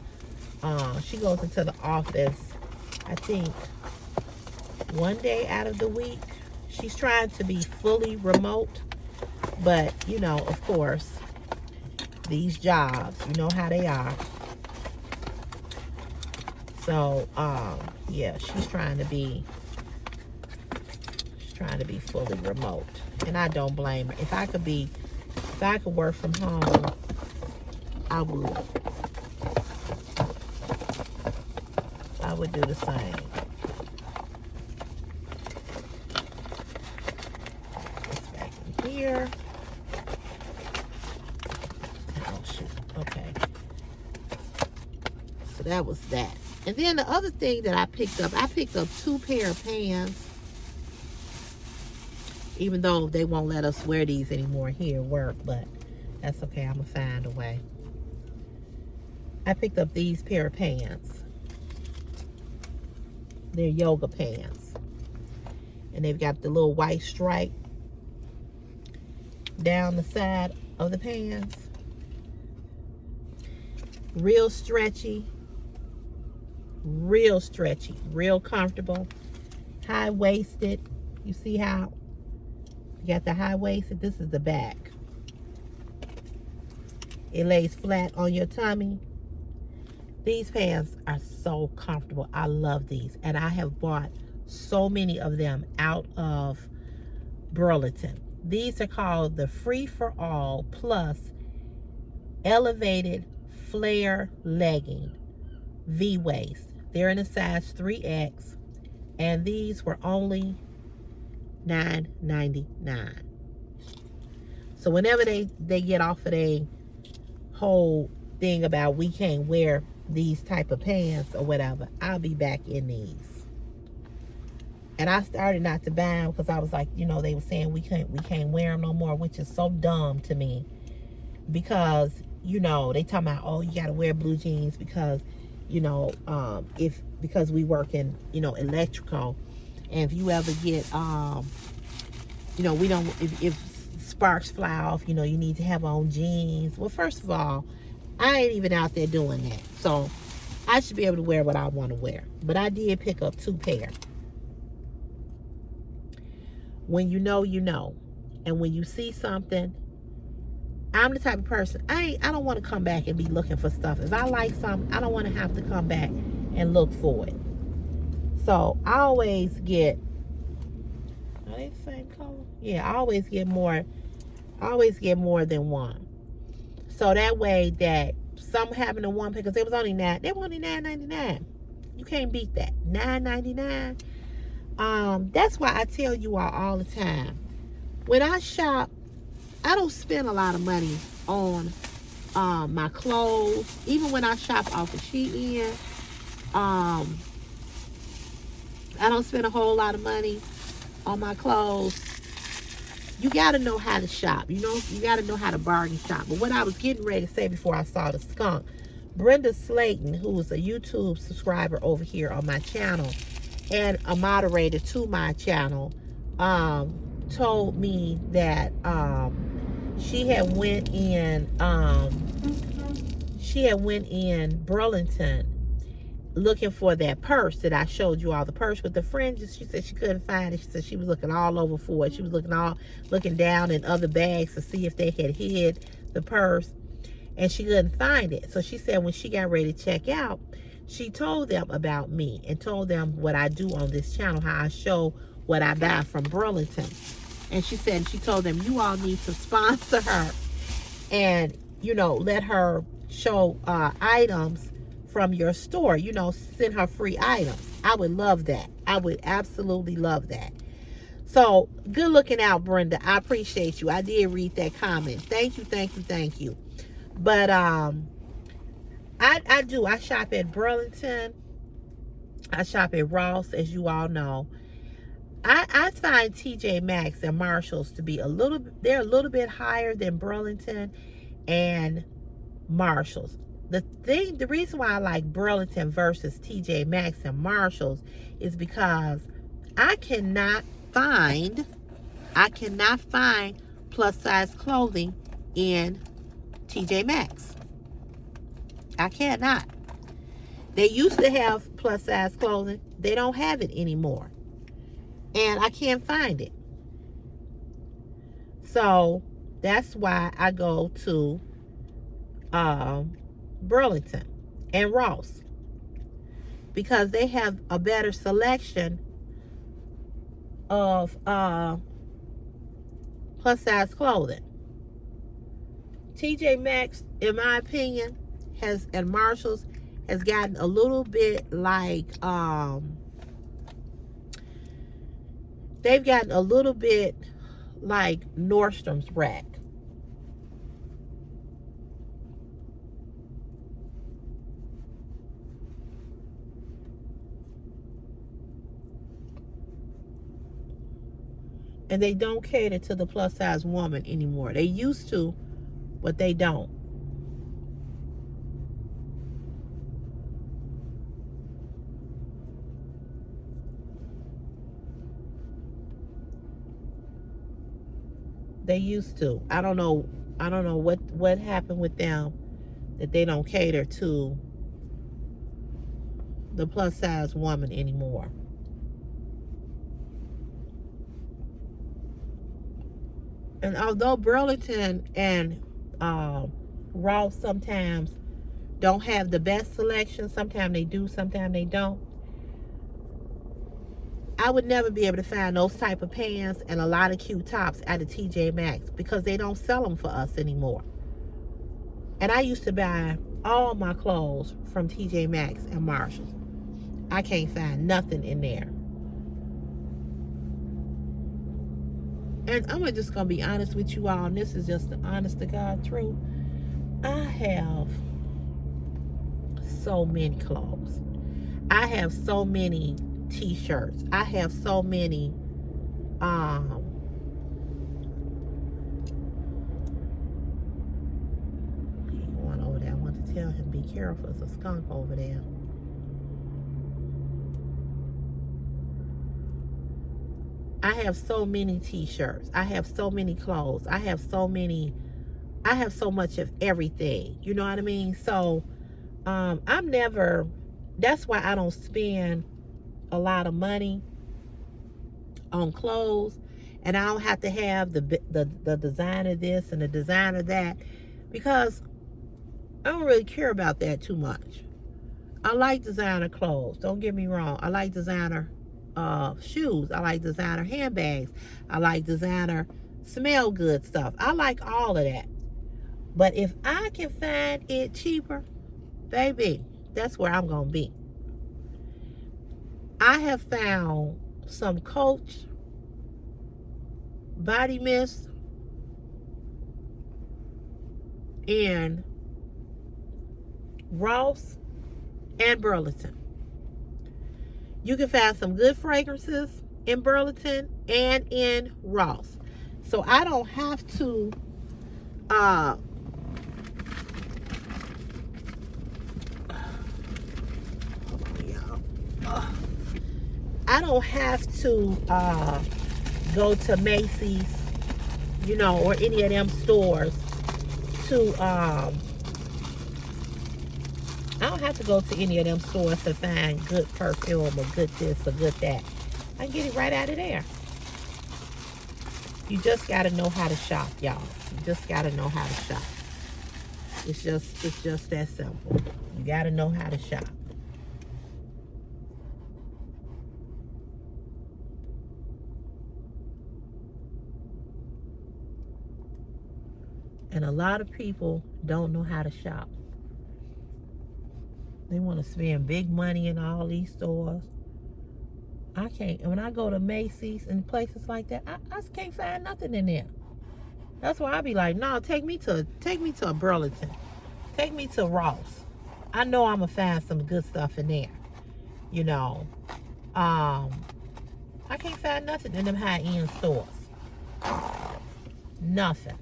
She goes into the office, I think, one day out of the week. She's trying to be fully remote, but, of course, these jobs, you know how they are. So, yeah, she's trying to be fully remote. And I don't blame her. If I could work from home, I would. I would do the same. It's back in here. Oh, shoot. Okay. So that was that. And then the other thing that I picked up 2 pair of pants. Even though they won't let us wear these anymore here at work, but that's okay. I'm going to find a way. I picked up these pair of pants. They're yoga pants. And they've got the little white stripe down the side of the pants. Real stretchy. Real stretchy. Real comfortable. High-waisted. You see how you got the high-waisted? This is the back. It lays flat on your tummy. These pants are so comfortable. I love these. And I have bought so many of them out of Burlington. These are called the Free for All Plus Elevated Flare Legging V-Waist. They're in a size 3X. And these were only $9.99. So whenever they get off of a whole thing about we can't wear these type of pants or whatever, I'll be back in these. And I started not to buy them because I was like, you know, they were saying we can't wear them no more, which is so dumb to me. Because, you know, they talking about, oh, you got to wear blue jeans because, you know, because we work in, you know, electrical. And if you ever get, you know, we don't, if sparks fly off, you know, you need to have on jeans. Well, first of all, I ain't even out there doing that. So I should be able to wear what I want to wear. But I did pick up 2 pair. When you know, you know. And when you see something, I'm the type of person, I don't want to come back and be looking for stuff. If I like something, I don't want to have to come back and look for it. So I always get, are they the same color? Yeah, I always get more than one. So that way that some having a one, because they were only $9.99. You can't beat that. $9.99. That's why I tell you all the time, when I shop, I don't spend a lot of money on my clothes. Even when I shop off of Shein, I don't spend a whole lot of money on my clothes. You got to know how to shop. You know, you got to know how to bargain shop. But what I was getting ready to say before I saw the skunk, Brenda Slayton, who is a YouTube subscriber over here on my channel and a moderator to my channel, told me that she had went in Burlington looking for that purse that I showed you all, the purse with the fringes. She said she couldn't find it. She said she was looking all over for it. She was looking down in other bags to see if they had hid the purse, and she couldn't find it. So she said when she got ready to check out, she told them about me and told them what I do on this channel, how I show what I buy from Burlington. And she said, she told them, you all need to sponsor her and, you know, let her show items from your store, you know, send her free items. I would love that. I would absolutely love that. So good looking out, Brenda. I appreciate you. I did read that comment. Thank you, thank you, thank you. But I do. I shop at Burlington. I shop at Ross, as you all know. I find TJ Maxx and Marshalls to be they're a little bit higher than Burlington and Marshalls. The reason why I like Burlington versus TJ Maxx and Marshalls is because I cannot find plus size clothing in TJ Maxx. I cannot. They used to have plus size clothing. They don't have it anymore. And I can't find it. So that's why I go to Burlington and Ross, because they have a better selection of plus size clothing. TJ Maxx, in my opinion, and Marshalls has gotten a little bit like they've gotten a little bit like Nordstrom's rack. And they don't cater to the plus size woman anymore. They used to, but they don't. They used to. I don't know what happened with them that they don't cater to the plus size woman anymore. And although Burlington and Ross sometimes don't have the best selection, sometimes they do, sometimes they don't. I would never be able to find those type of pants and a lot of cute tops at a TJ Maxx because they don't sell them for us anymore. And I used to buy all my clothes from TJ Maxx and Marshalls. I can't find nothing in there. And I'm just going to be honest with you all, and this is just the honest to God truth. I have so many clothes. I have so many t-shirts. I have so many going over there. I want to tell him be careful. There's a skunk over there. I have so many t-shirts. I have so many clothes. I have so much of everything. You know what I mean? So that's why I don't spend a lot of money on clothes, and I don't have to have the designer this and the designer that, because I don't really care about that too much. I like designer clothes, don't get me wrong. I like designer shoes. I like designer handbags. I like designer smell good stuff. I like all of that. But if I can find it cheaper, baby, that's where I'm going to be. I have found some Coach body mist in Ross and Burlington. You can find some good fragrances in Burlington and in Ross. So I don't have to I don't have to go to Macy's, or any of them stores to I don't have to go to any of them stores to find good perfume or good this or good that. I can get it right out of there. You just got to know how to shop, y'all. You just got to know how to shop. It's just that simple. You got to know how to shop. And a lot of people don't know how to shop. They want to spend big money in all these stores. I can't. And when I go to Macy's and places like that, I just can't find nothing in there. That's why I be like, no, take me to a Burlington. Take me to Ross. I know I'm going to find some good stuff in there. I can't find nothing in them high-end stores. Nothing.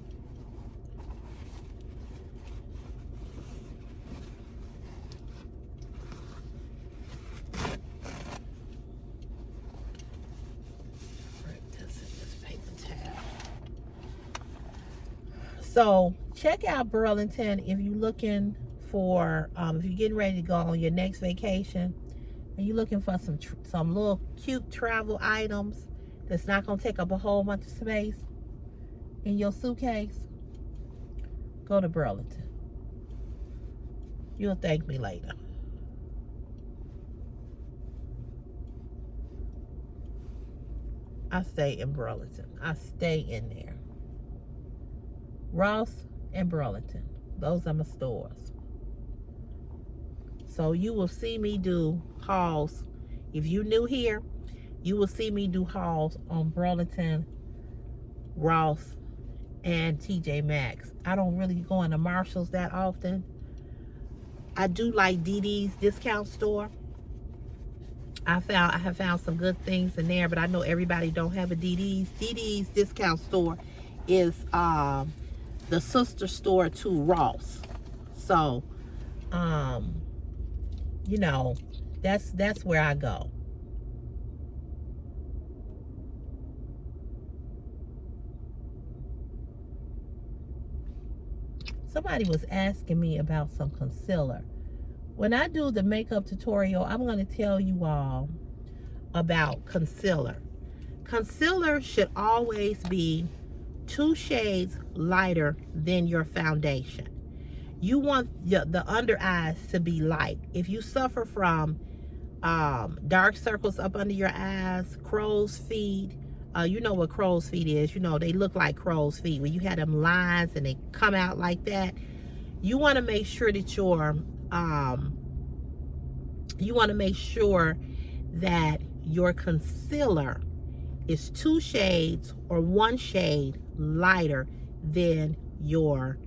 So check out Burlington if you're looking for, if you're getting ready to go on your next vacation and you're looking for some little cute travel items that's not going to take up a whole bunch of space in your suitcase, go to Burlington. You'll thank me later. I stay in Burlington. I stay in there. Ross and Burlington. Those are my stores. So you will see me do hauls. If you're new here, you will see me do hauls on Burlington, Ross, and TJ Maxx. I don't really go into Marshalls that often. I do like DD's discount store. I have found some good things in there, but I know everybody don't have a DD's. DD's discount store is the sister store to Ross. So, you know, that's where I go. Somebody was asking me about some concealer. When I do the makeup tutorial, I'm going to tell you all about concealer. Concealer should always be 2 shades lighter than your foundation. You want the under eyes to be light. If you suffer from dark circles up under your eyes, crow's feet, you know what crow's feet is. You know, they look like crow's feet. When you have them lines and they come out like that, you want to make sure that your concealer is 2 shades or 1 shade lighter than your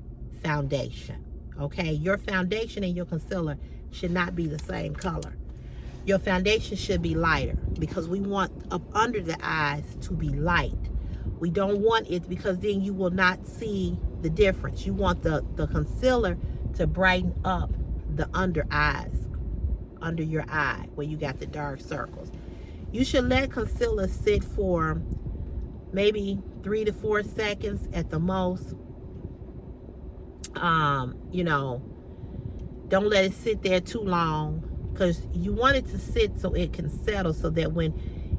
foundation. Okay, your foundation and your concealer should not be the same color. Your foundation should be lighter because we want up under the eyes to be light. We don't want it because then you will not see the difference. You want the concealer to brighten up the under eyes, under your eye where you got the dark circles. You should let concealer sit for maybe 3 to 4 seconds at the most. You know, don't let it sit there too long, because you want it to sit so it can settle, so that when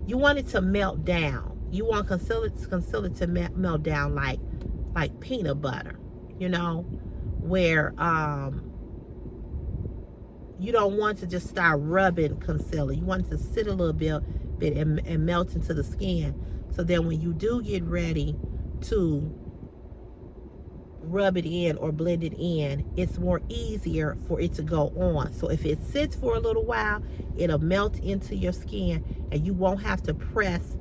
you want it to melt down, you want concealer to melt down like peanut butter, you know, where you don't want to just start rubbing concealer. You want it to sit a little bit and melt into the skin, so that when you do get ready to rub it in or blend it in, it's more easier for it to go on. So if it sits for a little while, it'll melt into your skin, and you won't have to press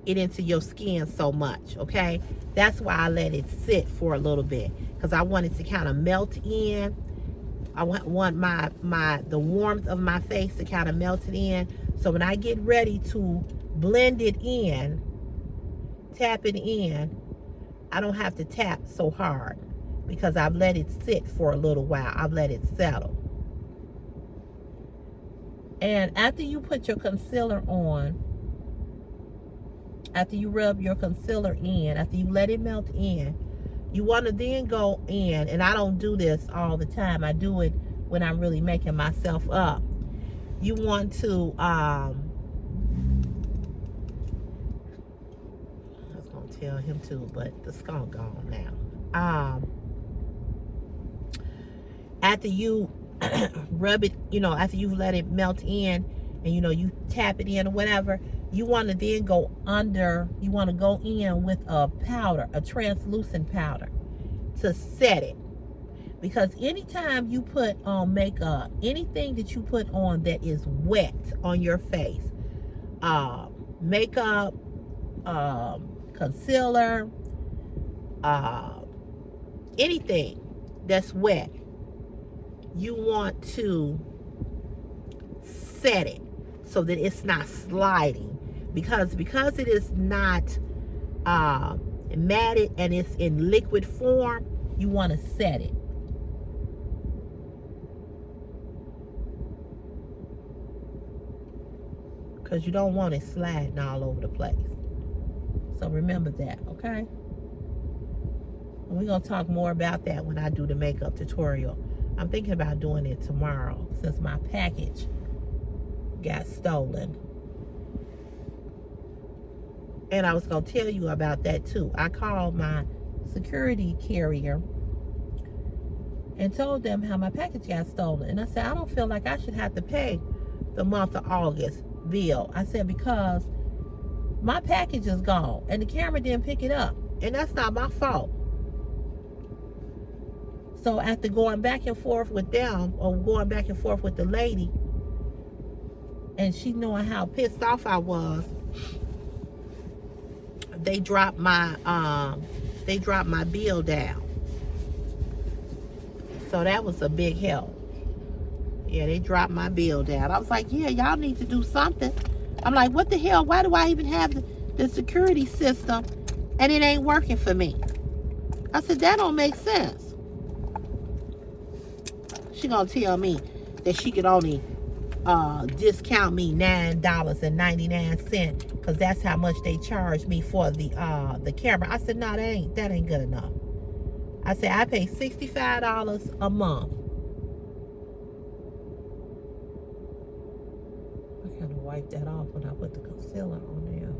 it into your skin so much. Okay, that's why I let it sit for a little bit, because I want it to kind of melt in. I want the warmth of my face to kind of melt it in, so when I get ready to blend it in, tap it in, I don't have to tap so hard, because I've let it sit for a little while. I've let it settle. And after you put your concealer on, after you rub your concealer in, after you let it melt in, you want to then go in, and I don't do this all the time. I do it when I'm really making myself up. You want to tell him to, but the skunk gone now. After you rub it, you know, after you've let it melt in, and you know, you tap it in or whatever, you want to then go under, you want to go in with a powder, a translucent powder, to set it. Because anytime you put on makeup, anything that you put on that is wet on your face, makeup, concealer, anything that's wet, you want to set it so that it's not sliding, because it is not matted and it's in liquid form. You want to set it. Because you don't want it sliding all over the place. So remember that, okay? And we're going to talk more about that when I do the makeup tutorial. I'm thinking about doing it tomorrow, since my package got stolen. And I was going to tell you about that too. I called my security carrier and told them how my package got stolen. And I said, I don't feel like I should have to pay the month of August bill. I said, because my package is gone and the camera didn't pick it up, and that's not my fault. So after going back and forth with them, or going back and forth with the lady, and she knowing how pissed off I was, they dropped my bill down. So that was a big help. Yeah, they dropped my bill down. I was like, yeah, y'all need to do something. I'm like, what the hell? Why do I even have the security system and it ain't working for me? I said, that don't make sense. She gonna tell me that she could only discount me $9.99 because that's how much they charge me for the camera. I said, no, that ain't good enough. I said, I pay $65 a month. I gotta wipe that off when I put the concealer on there.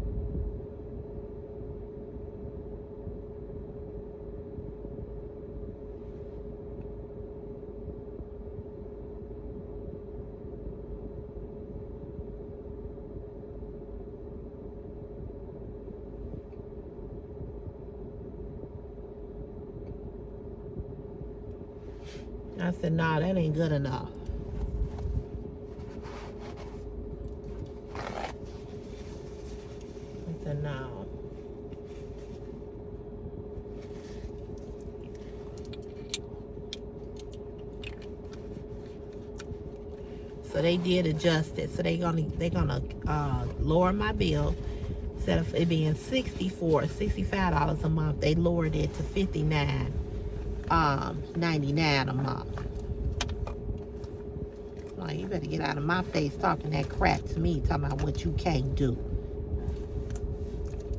I said, nah, that ain't good enough. I said, no. So they did adjust it. So they're gonna lower my bill. Instead of it being $65 a month, they lowered it to $59.99 a month. Like, you better get out of my face talking that crap to me, talking about what you can't do.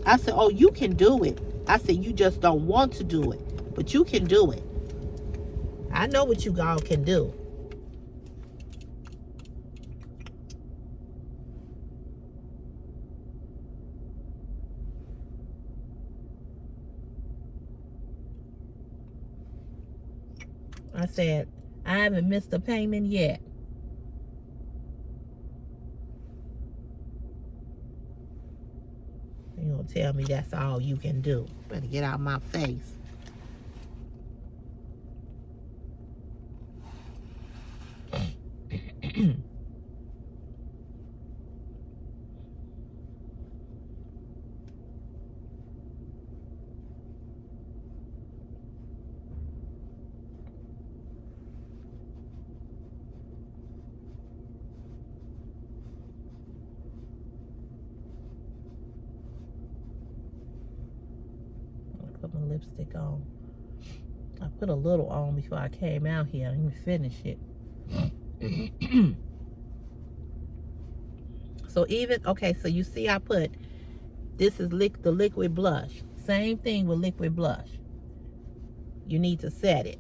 I said, oh, you can do it. I said, you just don't want to do it, but you can do it. I know what you all can do. I said, I haven't missed a payment yet. You gonna tell me that's all you can do? Better get out of my face. Put my lipstick on. I put a little on before I came out here. I didn't even finish it. So so you see I put, this is the liquid blush. Same thing with liquid blush. You need to set it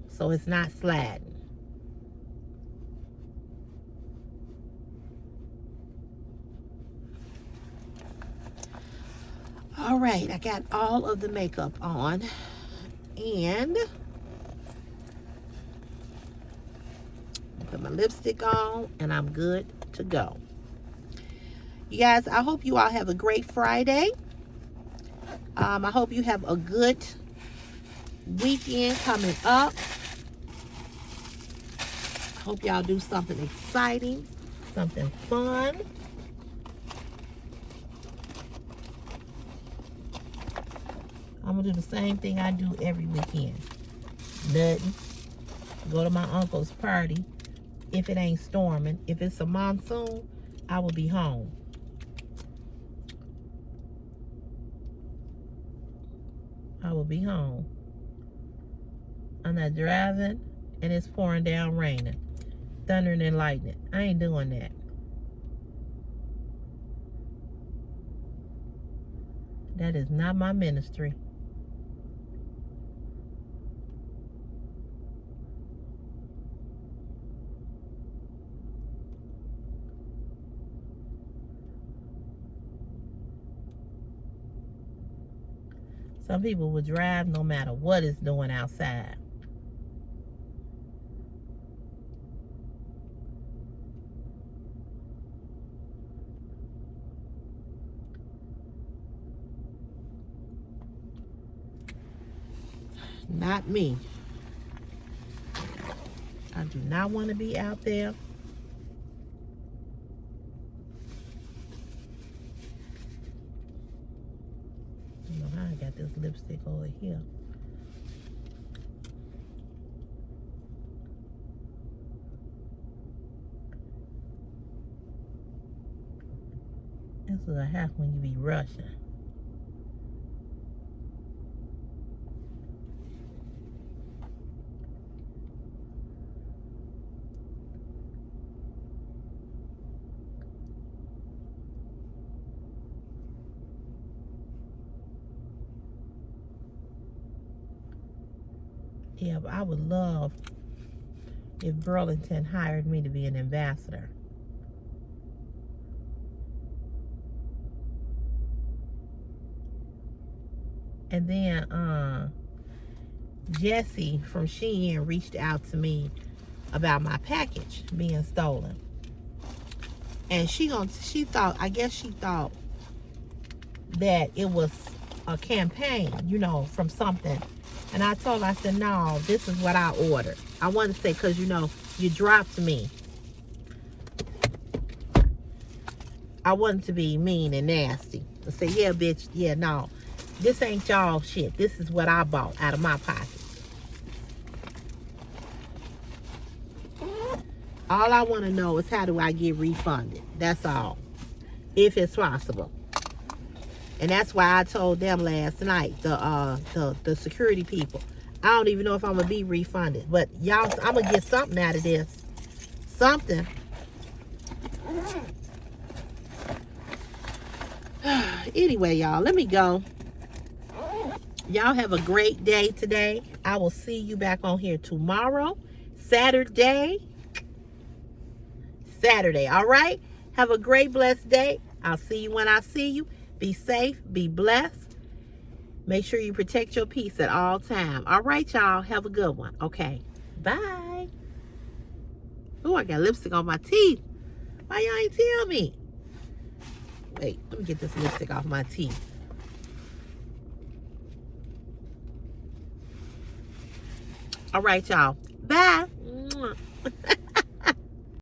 so it's not sliding. All right, I got all of the makeup on, and put my lipstick on, and I'm good to go. You guys, I hope you all have a great Friday. I hope you have a good weekend coming up. I hope y'all do something exciting, something fun. I'm gonna do the same thing I do every weekend. Nothing. Go to my uncle's party. If it ain't storming, if it's a monsoon, I will be home. I will be home. I'm not driving and it's pouring down raining, thundering and lightning. I ain't doing that. That is not my ministry. Some people will drive no matter what it's doing outside. Not me. I do not want to be out there. I don't know how I got this lipstick over here. This is what happens when you be rushing. Yeah, but I would love if Burlington hired me to be an ambassador. And then Jessie from Shein reached out to me about my package being stolen. And she thought that it was a campaign, from something. And I told her, I said, no, this is what I ordered. I wanted to say, because, you dropped me. I wanted to be mean and nasty. I say, yeah, bitch, yeah, no. This ain't y'all shit. This is what I bought out of my pocket. All I want to know is how do I get refunded? That's all. If it's possible. And that's why I told them last night, the security people, I don't even know if I'm going to be refunded. But y'all, I'm going to get something out of this. Something. Anyway, y'all, let me go. Y'all have a great day today. I will see you back on here tomorrow, Saturday. All right? Have a great, blessed day. I'll see you when I see you. Be safe. Be blessed. Make sure you protect your peace at all times. All right, y'all. Have a good one. Okay. Bye. Oh, I got lipstick on my teeth. Why y'all ain't tell me? Wait, let me get this lipstick off my teeth. All right, y'all. Bye.